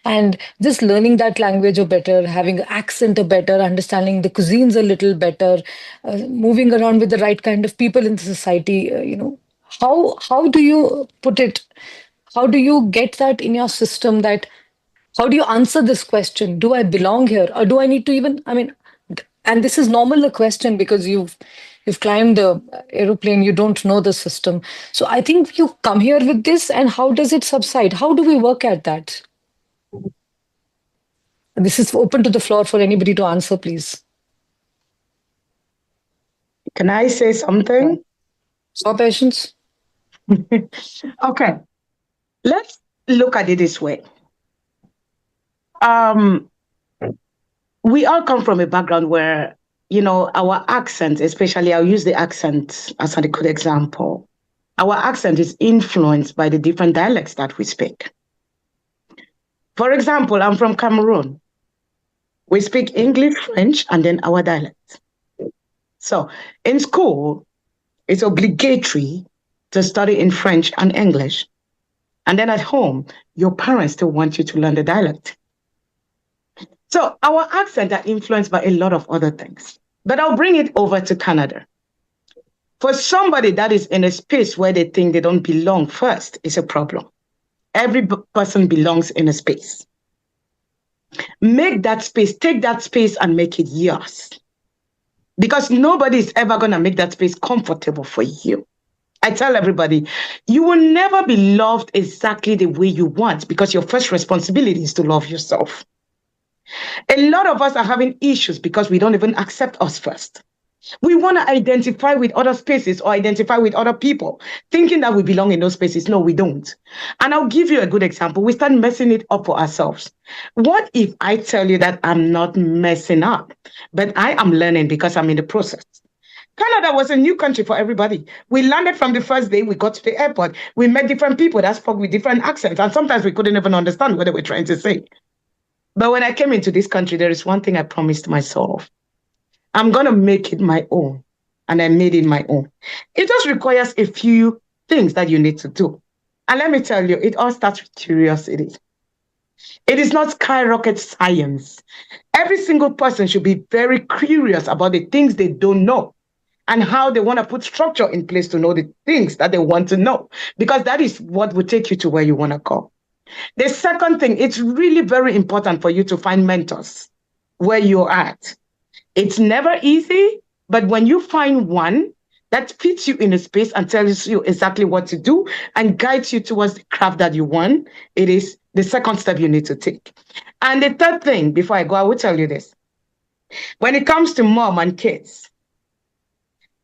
And just learning that language a better, having accent a better, understanding the cuisines a little better, moving around with the right kind of people in the society. How do you put it? How do you get that in your system? That how do you answer this question? Do I belong here, or do I need to even? I mean, and this is normal a question because you've climbed the aeroplane. You don't know the system, so I think you come here with this. And how does it subside? How do we work at that? This is open to the floor for anybody to answer, please. Can I say something? So, Patience. Okay. Let's look at it this way. We all come from a background where, our accent, especially I'll use the accent as a good example. Our accent is influenced by the different dialects that we speak. For example, I'm from Cameroon. We speak English, French, and then our dialects. So in school, it's obligatory to study in French and English. And then at home, your parents still want you to learn the dialect. So our accents are influenced by a lot of other things. But I'll bring it over to Canada. For somebody that is in a space where they think they don't belong first, is a problem. Every person belongs in a space. Make that space, take that space and make it yours. Because nobody is ever going to make that space comfortable for you. I tell everybody, you will never be loved exactly the way you want because your first responsibility is to love yourself. A lot of us are having issues because we don't even accept us first. We want to identify with other spaces or identify with other people, thinking that we belong in those spaces. No, we don't. And I'll give you a good example. We start messing it up for ourselves. What if I tell you that I'm not messing up, but I am learning because I'm in the process? Canada was a new country for everybody. We landed from the first day we got to the airport. We met different people that spoke with different accents, and sometimes we couldn't even understand what they were trying to say. But when I came into this country, there is one thing I promised myself. I'm going to make it my own. And I made it my own. It just requires a few things that you need to do. And let me tell you, it all starts with curiosity. It is not skyrocket science. Every single person should be very curious about the things they don't know and how they want to put structure in place to know the things that they want to know, because that is what will take you to where you want to go. The second thing, it's really very important for you to find mentors where you're at. It's never easy, but when you find one that fits you in a space and tells you exactly what to do and guides you towards the craft that you want, it is the second step you need to take. And the third thing, before I go, I will tell you this. When it comes to mom and kids,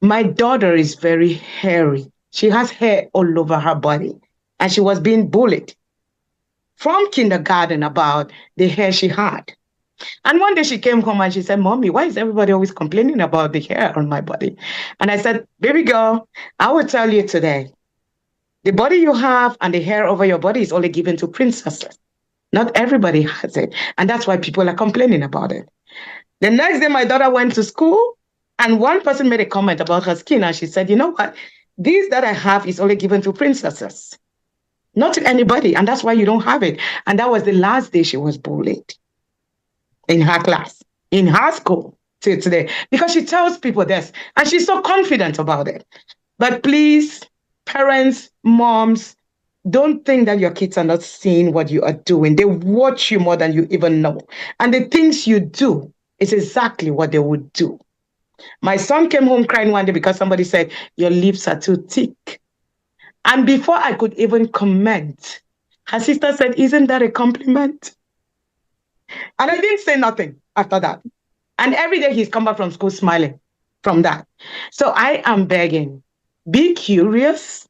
my daughter is very hairy. She has hair all over her body, and she was being bullied from kindergarten about the hair she had. And one day she came home and she said, Mommy, why is everybody always complaining about the hair on my body? And I said, baby girl, I will tell you today, the body you have and the hair over your body is only given to princesses. Not everybody has it. And that's why people are complaining about it. The next day, my daughter went to school and one person made a comment about her skin. And she said, you know what? This that I have is only given to princesses, not to anybody. And that's why you don't have it. And that was the last day she was bullied in her class, in her school till today, because she tells people this and she's so confident about it. But please, parents, moms, don't think that your kids are not seeing what you are doing. They watch you more than you even know. And the things you do is exactly what they would do. My son came home crying one day because somebody said, your lips are too thick. And before I could even comment, her sister said, isn't that a compliment? And I didn't say nothing after that. And every day he's come back from school smiling from that. So I am begging, be curious,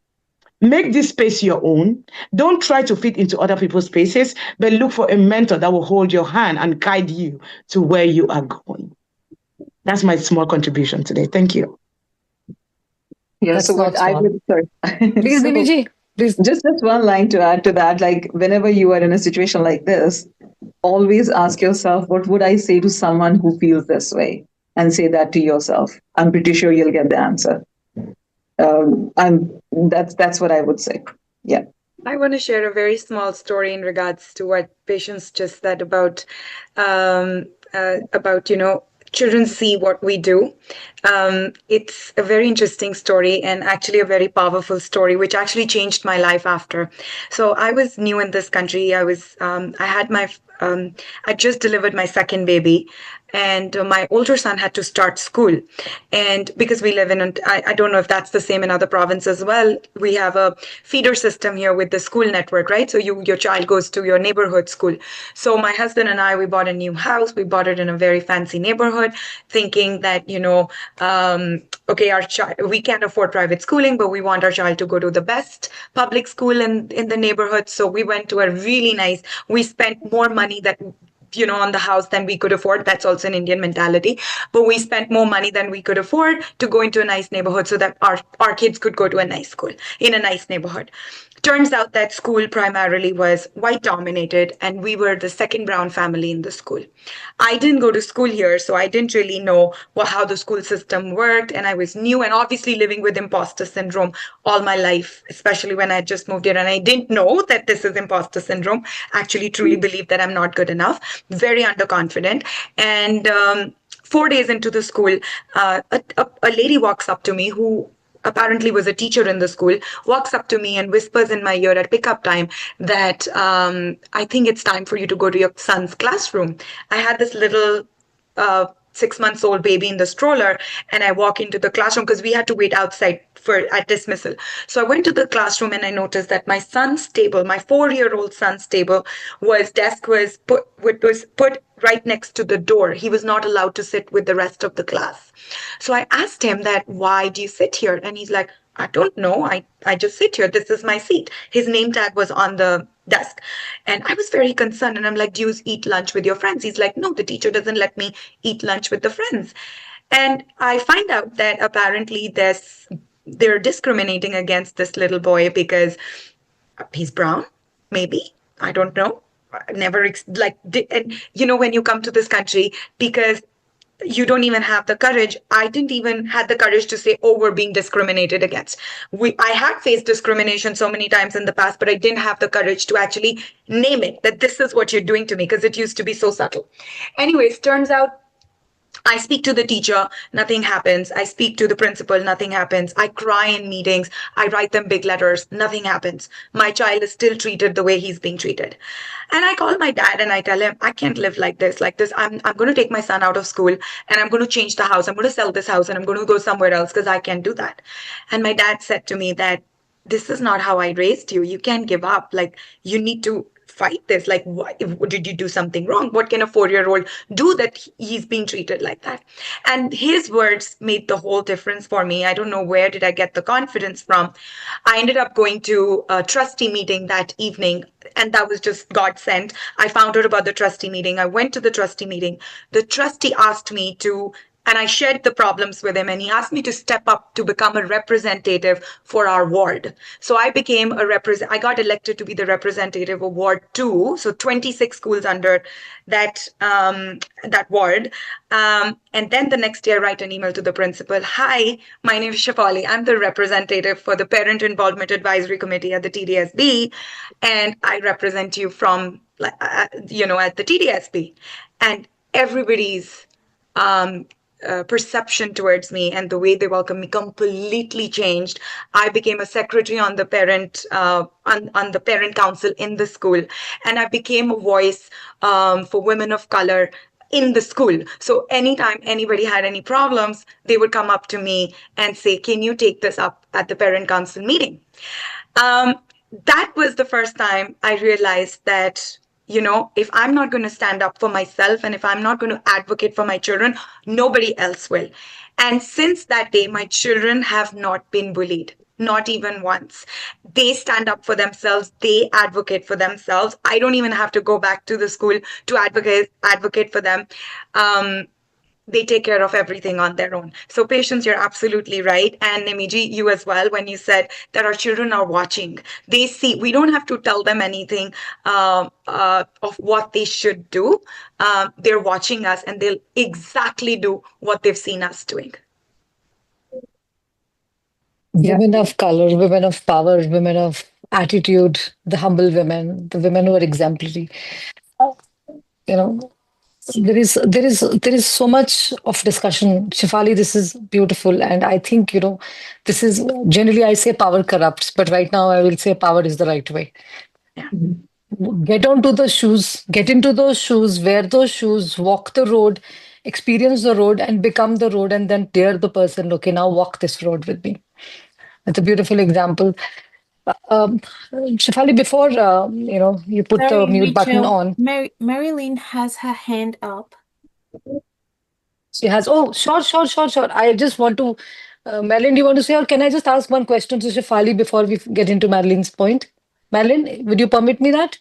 make this space your own. Don't try to fit into other people's spaces, but look for a mentor that will hold your hand and guide you to where you are going. That's my small contribution today. Thank you. Yeah, That's so what not I small. would, sorry. Please, So Nimiji, please. just one line to add to that, like whenever you are in a situation like this, always ask yourself, what would I say to someone who feels this way? And say that to yourself. I'm pretty sure you'll get the answer. I'm that's what I would say. Yeah. I want to share a very small story in regards to what Patience just said about children see what we do. It's a very interesting story and actually a very powerful story, which actually changed my life after. So I was new in this country. I just delivered my second baby, and my older son had to start school. And because we live in, I don't know if that's the same in other provinces as well, we have a feeder system here with the school network, right? So your child goes to your neighborhood school. So my husband and I, we bought a new house. We bought it in a very fancy neighborhood, thinking that, okay, our child, we can't afford private schooling, but we want our child to go to the best public school in the neighborhood. So we went to a really nice, we spent more money on the house than we could afford. That's also an Indian mentality. But we spent more money than we could afford to go into a nice neighborhood so that our kids could go to a nice school in a nice neighborhood. Turns out that school primarily was white dominated, and we were the second brown family in the school. I didn't go to school here, so I didn't really know how the school system worked, and I was new and obviously living with imposter syndrome all my life, especially when I just moved here and I didn't know that this is imposter syndrome. Actually, truly believe that I'm not good enough, very underconfident. And 4 days into the school, a lady walks up to me who apparently was a teacher in the school, walks up to me and whispers in my ear at pickup time that I think it's time for you to go to your son's classroom. I had this little 6 months old baby in the stroller, and I walk into the classroom because we had to wait outside at dismissal. So I went to the classroom and I noticed that my son's table, my 4-year-old son's table, was put right next to the door. He was not allowed to sit with the rest of the class. So I asked him that, why do you sit here? And he's like, I don't know. I just sit here. This is my seat. His name tag was on the desk. And I was very concerned. And I'm like, do you eat lunch with your friends? He's like, no, the teacher doesn't let me eat lunch with the friends. And I find out that apparently they're discriminating against this little boy because he's brown, maybe. I don't know. Never and when you come to this country, because you don't even have the courage. I didn't even had the courage to say, oh, we're being discriminated against. I had faced discrimination so many times in the past, but I didn't have the courage to actually name it, that this is what you're doing to me, because it used to be so subtle. Anyways, turns out I speak to the teacher, nothing happens. I speak to the principal, nothing happens. I cry in meetings. I write them big letters, nothing happens. My child is still treated the way he's being treated. And I call my dad and I tell him, I can't live like this. Like this, I'm going to take my son out of school and I'm going to change the house. I'm going to sell this house and I'm going to go somewhere else because I can't do that. And my dad said to me that this is not how I raised you. You can't give up. Like, you need to fight this. Like, what did you do something wrong? What can a 4-year-old do that he's being treated like that? And his words made the whole difference for me. I don't know where did I get the confidence from. I ended up going to a trustee meeting that evening, and that was just God sent. I found out about the trustee meeting. I went to the trustee meeting. The trustee asked me to, and I shared the problems with him, and he asked me to step up to become a representative for our ward. So I became I got elected to be the representative of Ward 2, so 26 schools under that ward. And then the next day, I write an email to the principal. Hi, my name is Shafoli. I'm the representative for the Parent Involvement Advisory Committee at the TDSB, and I represent you from, at the TDSB. And everybody's perception towards me and the way they welcome me completely changed. I became a secretary on the parent on the parent council in the school, and I became a voice for women of color in the school. So anytime anybody had any problems, they would come up to me and say, "Can you take this up at the parent council meeting?" That was the first time I realized that, if I'm not going to stand up for myself and if I'm not going to advocate for my children, nobody else will. And since that day, my children have not been bullied, not even once. They stand up for themselves. They advocate for themselves. I don't even have to go back to the school to advocate for them. They take care of everything on their own. So Patience, you're absolutely right. And Nimiji, you as well, when you said that our children are watching. They see, we don't have to tell them anything of what they should do. They're watching us and they'll exactly do what they've seen us doing. Women of color, women of power, women of attitude, the humble women, the women who are exemplary. You know, there is so much of discussion. Shifali, this is beautiful, and I think this is generally I say power corrupts, but right now I will say power is the right way. Yeah. Get onto the shoes, get into those shoes, wear those shoes, walk the road, experience the road, and become the road, and then dare the person. Okay, now walk this road with me. That's a beautiful example. Shifali, before you put the Sorry, mute button Rachel. on. Marilyn has her hand up. She has. Oh, sure, sure, sure, sure. I just want to, Madeline, do you want to say, or can I just ask one question to Shefali before we get into Madeline's point? Madeline, would you permit me that?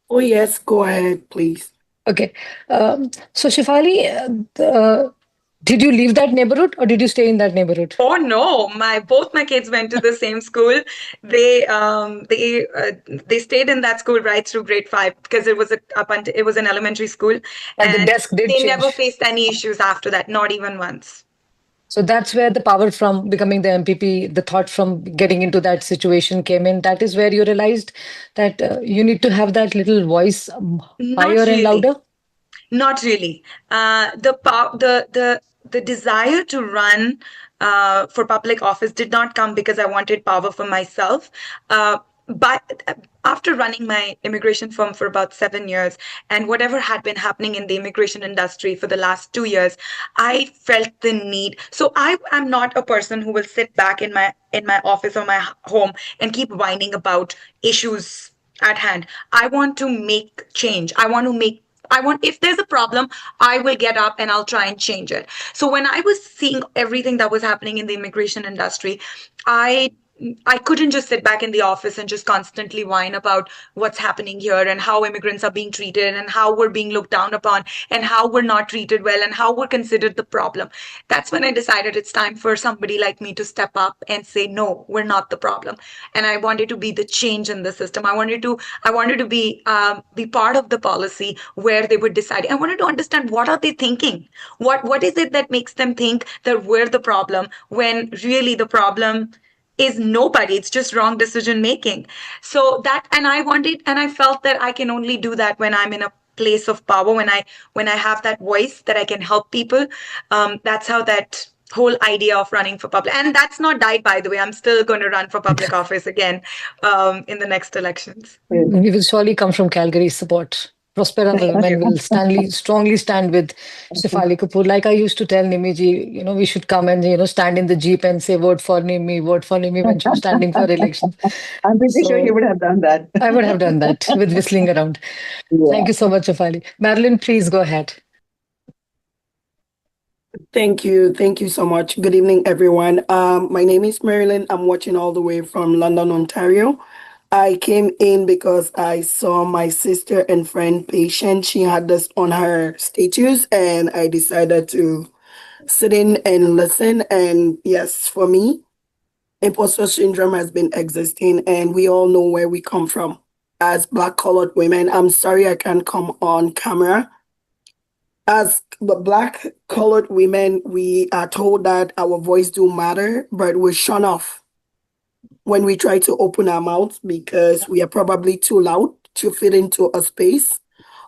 Oh, yes, go ahead, please. Okay. So, Shefali, did you leave that neighborhood or did you stay in that neighborhood? Oh no, both my kids went to the same school. They stayed in that school right through grade 5 because it was an elementary school, And the desk did they change. never faced any issues after that, not even once. So that's where the power from becoming the MPP, the thought from getting into that situation came in. That is where you realized that you need to have that little voice higher and louder. Not really. The desire to run for public office did not come because I wanted power for myself. But after running my immigration firm for about 7 years and whatever had been happening in the immigration industry for the last 2 years, I felt the need. So I am not a person who will sit back in my office or my home and keep whining about issues at hand. I want to make change. If there's a problem, I will get up and I'll try and change it. So when I was seeing everything that was happening in the immigration industry, I I couldn't just sit back in the office and just constantly whine about what's happening here and how immigrants are being treated and how we're being looked down upon and how we're not treated well and how we're considered the problem. That's when I decided it's time for somebody like me to step up and say, no, we're not the problem. And I wanted to be the change in the system. I wanted to be part of the policy where they would decide. I wanted to understand what are they thinking? What is it that makes them think that we're the problem when really the problem is nobody. It's just wrong decision making. So that, and I wanted, and I felt that I can only do that when I'm in a place of power, when I have that voice that I can help people. That's how that whole idea of running for public, and that's not died, by the way. I'm still going to run for public office again in the next elections. We will surely come from Calgary support. Prosperra Thank women you. will strongly stand with Shafoli Kapur. Like I used to tell Nimmi ji, we should come and stand in the jeep and say vote for Nimmi when she was standing for election. I'm pretty sure you So would have done that. I would have done that with whistling around. Thank Yeah. you so much, Shafali. Marilyn, please go ahead. Thank you. Thank you so much. Good evening, everyone. My name is Marilyn. I'm watching all the way from London, Ontario. I came in because I saw my sister and friend patient. She had this on her status, and I decided to sit in and listen. And yes, for me, imposter syndrome has been existing, and we all know where we come from as Black colored women. I'm sorry I can't come on camera. As the Black colored women, we are told that our voice do matter, but we're shun off when we try to open our mouths because we are probably too loud to fit into a space,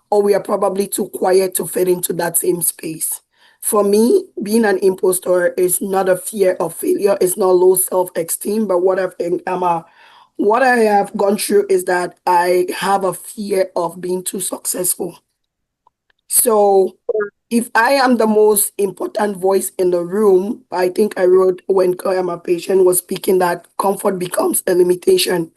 or we are probably too quiet to fit into that same space. For me, being an imposter is not a fear of failure. It's not low self-esteem, but what I have gone through is that I have a fear of being too successful. So if I am the most important voice in the room, I think I wrote when Koyama patient was speaking that comfort becomes a limitation.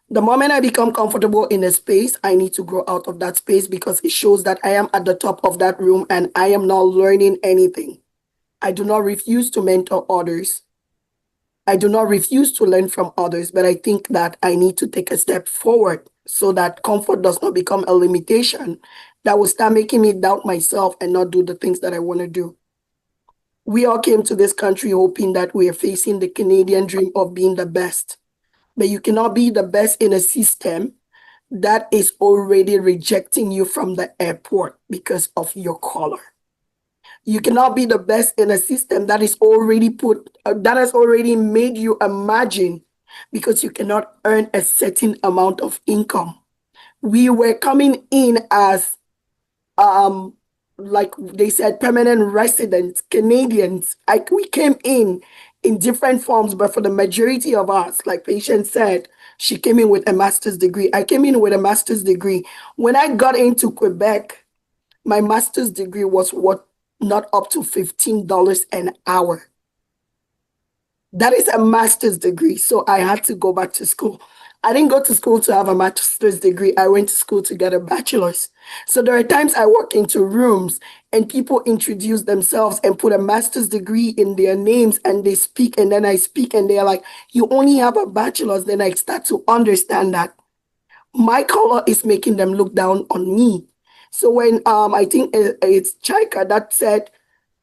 The moment I become comfortable in a space, I need to grow out of that space because it shows that I am at the top of that room and I am not learning anything. I do not refuse to mentor others. I do not refuse to learn from others, but I think that I need to take a step forward so that comfort does not become a limitation that will start making me doubt myself and not do the things that I want to do. We all came to this country hoping that we are facing the Canadian dream of being the best, but you cannot be the best in a system that is already rejecting you from the airport because of your color. You cannot be the best in a system that is already that has already made you imagine because you cannot earn a certain amount of income. We were coming in as um like they said, permanent residents, Canadians. Like we came in different forms, but for the majority of us, like Patience said, she came in with a master's degree. I came in with a master's degree. When I got into Quebec, my master's degree was what not up to $15 an hour. That is a master's degree. So I had to go back to school. I didn't go to school to have a master's degree. I went to school to get a bachelor's. So there are times I walk into rooms and people introduce themselves and put a master's degree in their names and they speak and then I speak and they're like, you only have a bachelor's. Then I start to understand that my color is making them look down on me. So when I think it's Chaika that said,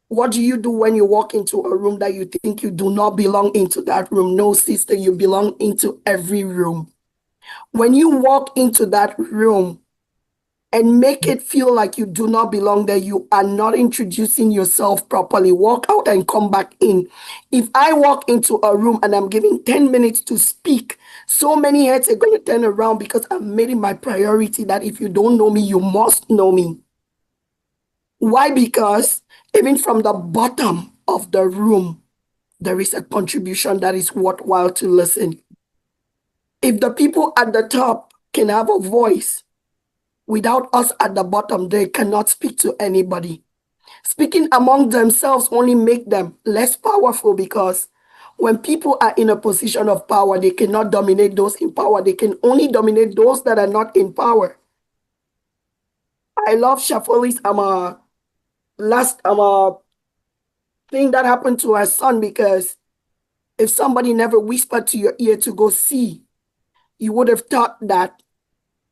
what do you do when you walk into a room that you think you do not belong into that room? No, sister, you belong into every room. When you walk into that room and make it feel like you do not belong there, you are not introducing yourself properly. Walk out and come back in. If I walk into a room and I'm given 10 minutes to speak, so many heads are going to turn around because I've made it my priority that if you don't know me, you must know me. Why? Because even from the bottom of the room, there is a contribution that is worthwhile to listen. If the people at the top can have a voice, without us at the bottom, they cannot speak to anybody. Speaking among themselves only make them less powerful because when people are in a position of power, they cannot dominate those in power. They can only dominate those that are not in power. I love Shafoli's last thing that happened to her son because If somebody never whispered to your ear to go see, you would have thought that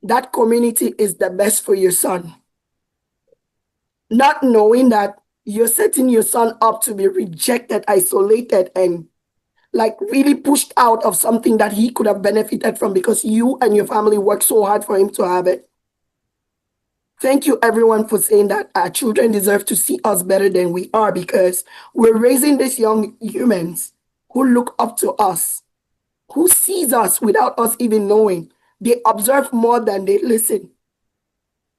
that community is the best for your son. Not knowing that you're setting your son up to be rejected, isolated, and like really pushed out of something that he could have benefited from because you and your family worked so hard for him to have it. Thank you, everyone, for saying that our children deserve to see us better than we are, because we're raising these young humans who look up to us, who sees us without us even knowing. They observe more than they listen.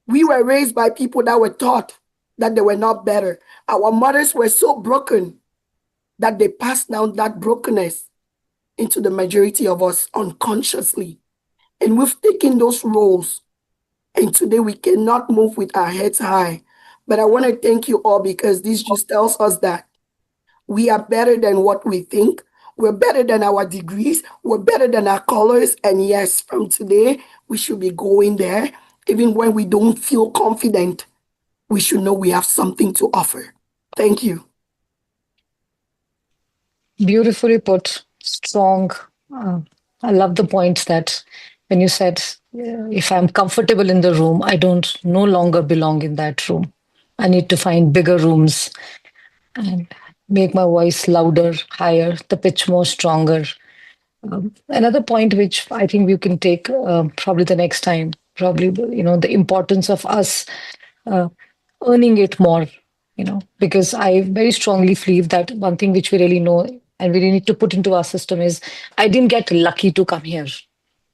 We were raised by people that were taught that they were not better. Our mothers were so broken that they passed down that brokenness into the majority of us unconsciously. And we've taken those roles. And today we cannot move with our heads high. But I want to thank you all, because this just tells us that we are better than what we think. We're better than our degrees. We're better than our colors. And yes, from today, we should be going there. Even when we don't feel confident, we should know we have something to offer. Thank you. Beautifully put, strong. Uh, I love the points that when you said, if I'm comfortable in the room, I don't no longer belong in that room. I need to find bigger rooms and make my voice louder, higher, the pitch more stronger. Another point which I think we can take probably the next time, probably, the importance of us uh, earning it more, because I very strongly believe that one thing which we really know and we really need to put into our system is I didn't get lucky to come here.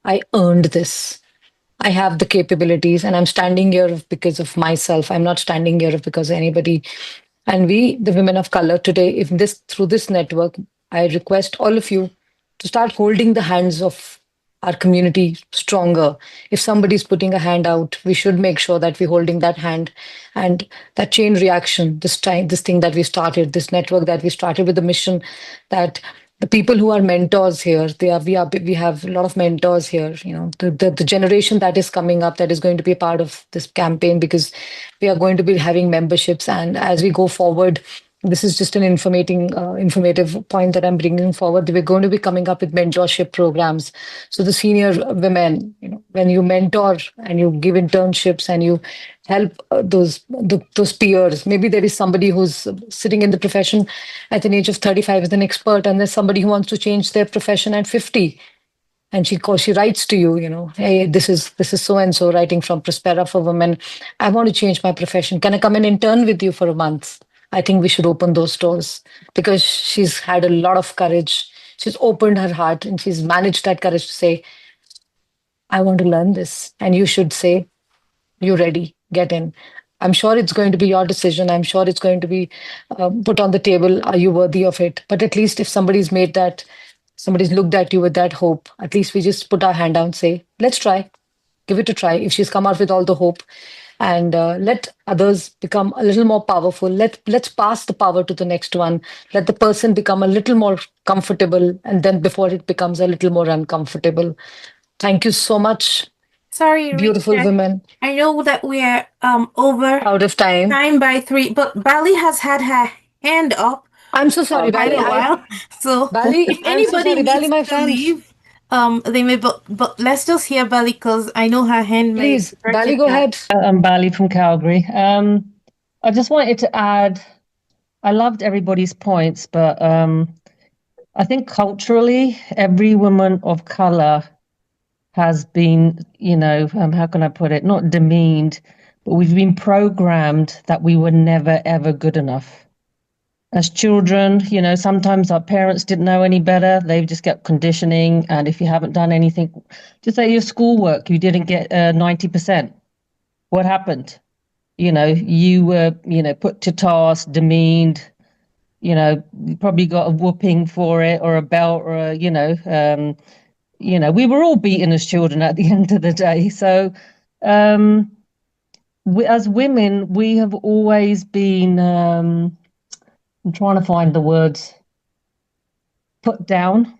I earned this. I have the capabilities and I'm standing here because of myself. I'm not standing here because of anybody. And we, the women of color today, if this through this network, I request all of you to start holding the hands of our community stronger. If somebody's putting a hand out, we should make sure that we're holding that hand, and that chain reaction, this thing that we started, this network that we started with the mission that the people who are mentors here, we have a lot of mentors here, the generation that is coming up that is going to be a part of this campaign, because we are going to be having memberships. And as we go forward, this is just an informative point that I'm bringing forward. We're going to be coming up with mentorship programs. So the senior women, when you mentor and you give internships and you help those peers. Maybe there is somebody who's sitting in the profession at an age of 35 as an expert, and there's somebody who wants to change their profession at 50. And she writes to you, hey, this is so and so writing from Prosperra for Women. I want to change my profession. Can I come and intern with you for a month? I think we should open those doors, because she's had a lot of courage. She's opened her heart and she's managed that courage to say, I want to learn this. And you should say, you're ready, get in. I'm sure it's going to be your decision. I'm sure it's going to be put on the table. Are you worthy of it? But at least if somebody's looked at you with that hope, at least we just put our hand down, say, let's try, give it a try. If she's come out with all the hope, and let others become a little more powerful. Let's pass the power to the next one. Let the person become a little more comfortable, and then before it becomes a little more uncomfortable. Thank you so much, Sorry, beautiful Richa. women. I know that we're over Out of time. by 3, but Bali has had her hand up I'm so for sorry, quite Bali. a while. So Bali, if I'm so anybody sorry, Bali, needs my to friend. leave, they may. But let's just hear Bali, because I know her hand may Please, be Bali, urgent go now. ahead. I'm Bali from Calgary. I just wanted to add, I loved everybody's points, but I think culturally, every woman of color has been, how can I put it, not demeaned, but we've been programmed that we were never, ever good enough. As children, sometimes our parents didn't know any better. They've just kept conditioning. And if you haven't done anything, just say your schoolwork, you didn't get 90%. What happened? You were, put to task, demeaned, you probably got a whooping for it, or a belt, or we were all beaten as children at the end of the day. So as women, we have always been, I'm trying to find the words, put down,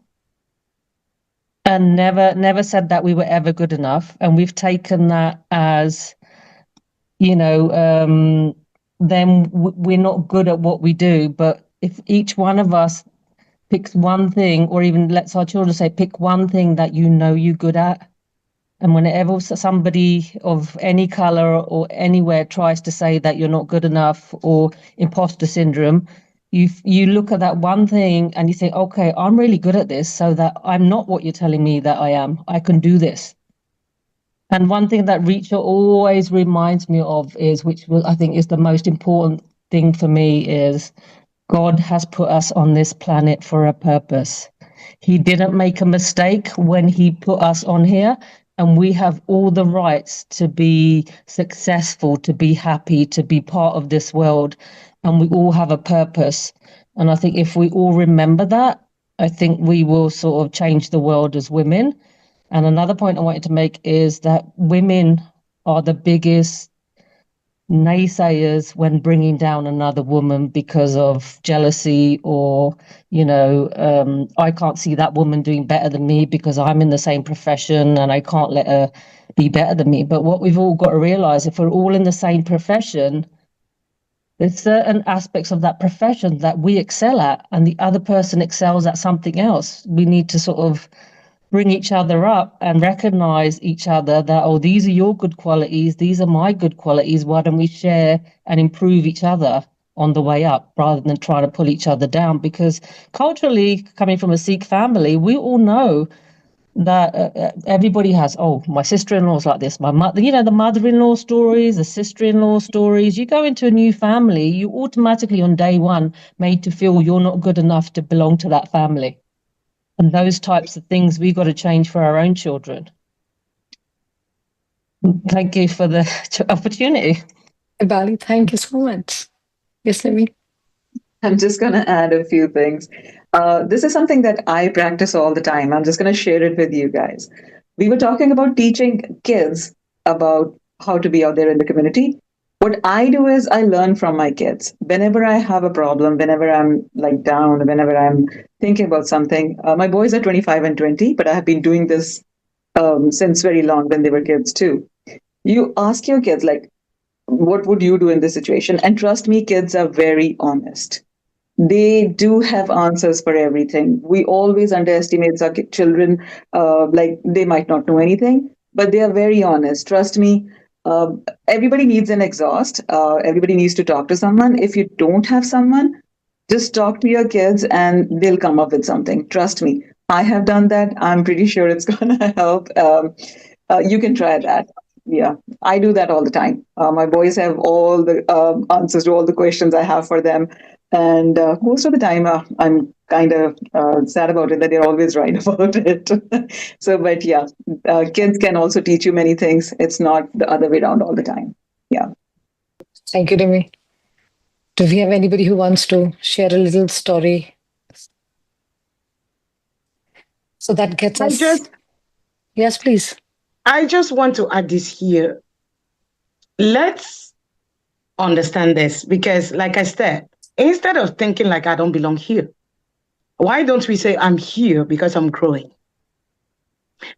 and never said that we were ever good enough. And we've taken that as, then we're not good at what we do. But if each one of us picks one thing, or even lets our children say, pick one thing that you know you're good at. And whenever somebody of any color or anywhere tries to say that you're not good enough or imposter syndrome, you look at that one thing and you think, okay, I'm really good at this, so that I'm not what you're telling me that I am. I can do this. And one thing that Richa always reminds me of is, which I think is the most important thing for me, is God has put us on this planet for a purpose. He didn't make a mistake when he put us on here, and we have all the rights to be successful, to be happy, to be part of this world, and we all have a purpose. And I think if we all remember that, I think we will sort of change the world as women. And another point I wanted to make is that women are the biggest naysayers when bringing down another woman because of jealousy, or I can't see that woman doing better than me because I'm in the same profession and I can't let her be better than me. But what we've all got to realize, if we're all in the same profession, there's certain aspects of that profession that we excel at and the other person excels at something else. We need to sort of bring each other up and recognize each other that, oh, these are your good qualities, these are my good qualities. Why don't we share and improve each other on the way up rather than trying to pull each other down? Because culturally, coming from a Sikh family, we all know that everybody has, oh, my sister-in-law's like this, my mother, the mother-in-law stories, the sister-in-law stories. You go into a new family, you automatically on day one made to feel you're not good enough to belong to that family. And those types of things we've got to change for our own children. Thank you for the opportunity. Bali, thank you so much. Yes, Nimmi. I'm just going to add a few things. This is something that I practice all the time. I'm just going to share it with you guys. We were talking about teaching kids about how to be out there in the community. What I do is I learn from my kids. Whenever I have a problem, whenever I'm like down, whenever I'm thinking about something, my boys are 25 and 20, but I have been doing this since very long when they were kids too. You ask your kids, like, what would you do in this situation? And trust me, kids are very honest. They do have answers for everything. We always underestimate our children, like they might not know anything, but they are very honest. Trust me, everybody needs an exhaust. Everybody needs to talk to someone. If you don't have someone, just talk to your kids and they'll come up with something. Trust me. I have done that. I'm pretty sure it's going to help. You can try that. Yeah, I do that all the time. My boys have all the answers to all the questions I have for them. And most of the time, I'm kind of sad about it that they're always right about it. So, but yeah, kids can also teach you many things. It's not the other way around all the time. Yeah. Thank you, Nimmi. Do we have anybody who wants to share a little story? So that gets us. Yes, please. I just want to add this here. Let's understand this because, like I said, instead of thinking like I don't belong here, why don't we say I'm here because I'm growing?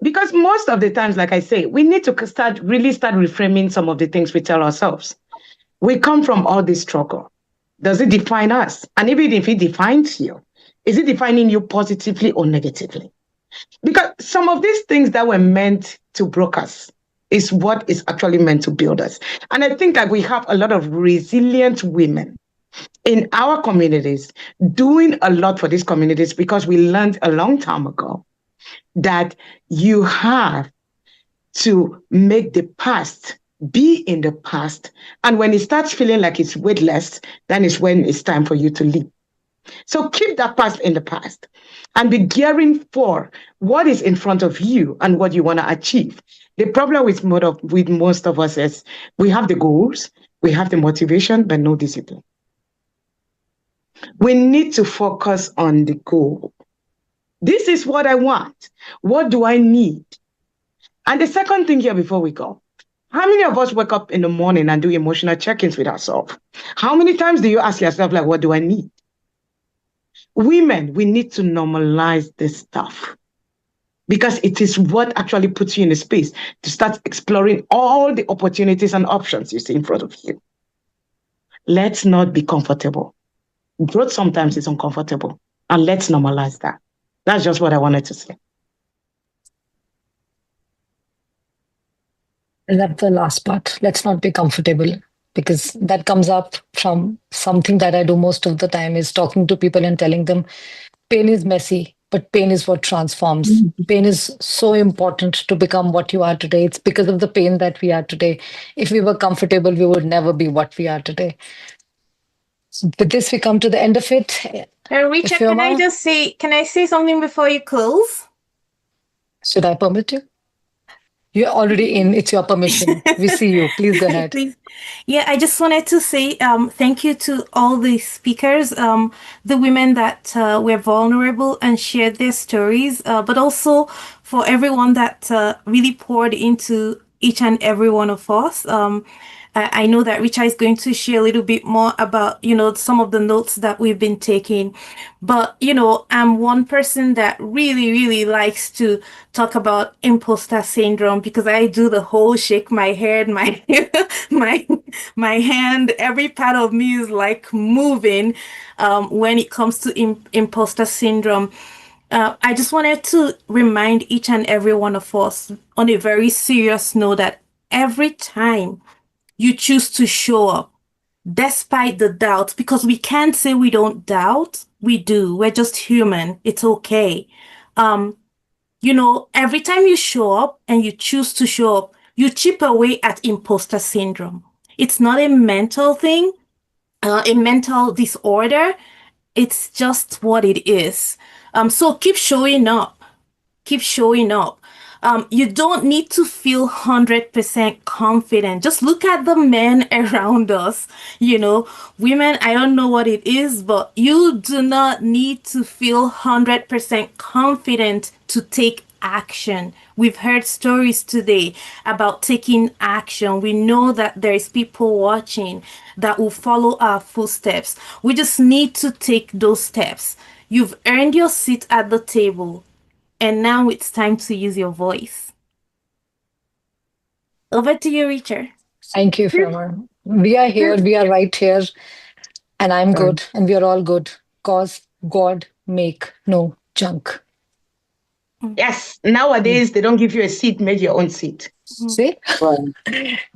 Because most of the times, like I say, we need to start reframing some of the things we tell ourselves. We come from all this struggle. Does it define us? And even if it defines you, is it defining you positively or negatively? Because some of these things that were meant to break us is what is actually meant to build us. And I think that we have a lot of resilient women in our communities doing a lot for these communities because we learned a long time ago that you have to make the past be in the past. And when it starts feeling like it's weightless, then it's when it's time for you to leave. So keep that past in the past and be gearing for what is in front of you and what you want to achieve. The problem with most of us is we have the goals, we have the motivation, but no discipline. We need to focus on the goal. This is what I want. What do I need? And the second thing here before we go, how many of us wake up in the morning and do emotional check-ins with ourselves? How many times do you ask yourself, like, what do I need? Women, we need to normalize this stuff because it is what actually puts you in a space to start exploring all the opportunities and options you see in front of you. Let's not be comfortable. Growth sometimes is uncomfortable. And let's normalize that. That's just what I wanted to say. I love the last part. Let's not be comfortable, because that comes up from something that I do most of the time, is talking to people and telling them pain is messy, but pain is what transforms. Pain is so important to become what you are today. It's because of the pain that we are today. If we were comfortable, we would never be what we are today. So with this, we come to the end of it. Richa, can I say something before you close? Should I permit you? You're already in. It's your permission. We see you. Please go ahead. Please. Yeah, I just wanted to say thank you to all the speakers, the women that were vulnerable and shared their stories, but also for everyone that really poured into each and every one of us. I know that Richa is going to share a little bit more about, some of the notes that we've been taking. But, I'm one person that really, really likes to talk about imposter syndrome, because I do the whole shake my head, my my hand, every part of me is like moving when it comes to imposter syndrome. I just wanted to remind each and every one of us on a very serious note that every time you choose to show up despite the doubt, because we can't say we don't doubt. We do. We're just human. It's okay. Every time you show up and you choose to show up, you chip away at imposter syndrome. It's not a mental thing, a mental disorder. It's just what it is. So keep showing up. Keep showing up. You don't need to feel 100% confident. Just look at the men around us. Women, I don't know what it is, but you do not need to feel 100% confident to take action. We've heard stories today about taking action. We know that there is people watching that will follow our footsteps. We just need to take those steps. You've earned your seat at the table. And now it's time to use your voice. Over to you, Richard. Thank you, Ifeoma. We are here. We are right here. And I'm good. And we are all good. Cause God make no junk. Yes. Nowadays, they don't give you a seat, make your own seat. See?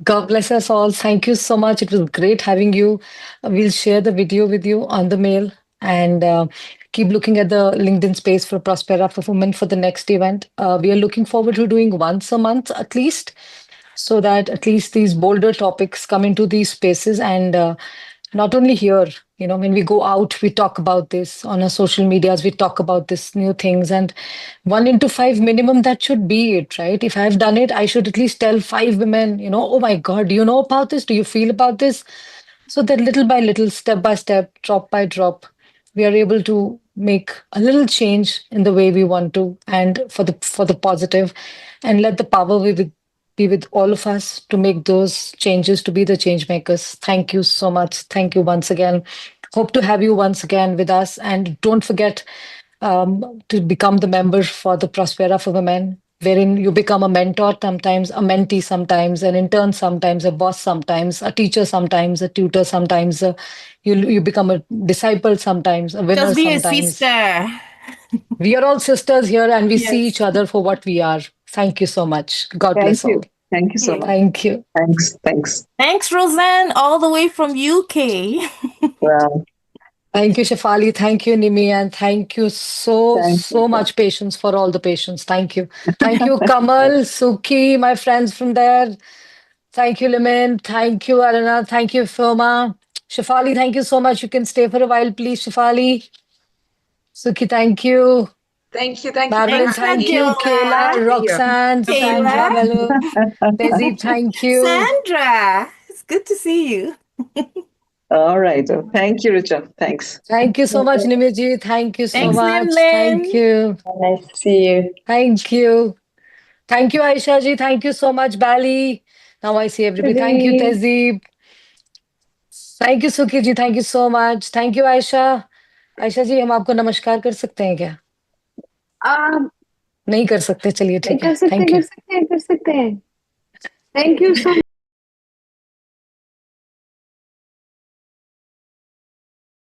God bless us all. Thank you so much. It was great having you. We'll share the video with you on the mail, and keep looking at the LinkedIn space for Prosperra for Women for the next event. We are looking forward to doing once a month at least, so that at least these bolder topics come into these spaces. And not only here, when we go out, we talk about this on our social medias, we talk about this new things, and 1 into 5 minimum, that should be it, right? If I've done it, I should at least tell 5 women, oh my God, do you know about this? Do you feel about this? So that little by little, step by step, drop by drop, we are able to make a little change in the way we want to, and for the positive, and let the power be with all of us to make those changes, to be the change makers. Thank you so much. Thank you once again. Hope to have you once again with us. And don't forget to become the member for the Prosperra for Women, wherein you become a mentor sometimes, a mentee sometimes, an intern sometimes, a boss sometimes, a teacher sometimes, a tutor sometimes. You become a disciple sometimes, a winner Just be sometimes. a sister. We are all sisters here, and we see each other for what we are. Thank you so much. God bless all. Thank you so much. Thank you. Thanks. Thanks, Roseanne, all the way from UK. Wow. Thank you, Shafali. Thank you, Nimmi. And thank you so much, patience, for all the patience. Thank you. Thank you, Kamal, Suki, my friends from there. Thank you, Limin. Thank you, Arana. Thank you, Ifeoma. Shafali, thank you so much. You can stay for a while, please, Shafali. Suki, thank you. Thank you. Madeline, thank you. Kayla, Roxanne, Sandra, Velu, Desi, thank you. Sandra, it's good to see you. All right. Thank you, Richa. Thanks. Thank you so much, Nimiji. Thank you so Thanks, much. Lim. Thank you. Nice to see you. Thank you. Thank you, Aisha ji. Thank you so much, Bali. Now I see everybody. Thank you, Tehzeeb. Thank you, Suki ji. Thank you so much. Thank you, Aisha. Aisha जी, हम आपको नमस्कार कर सकते हैं क्या? नहीं कर सकते, चलिए ठीक है. कर सकते हैं. Thank you so much.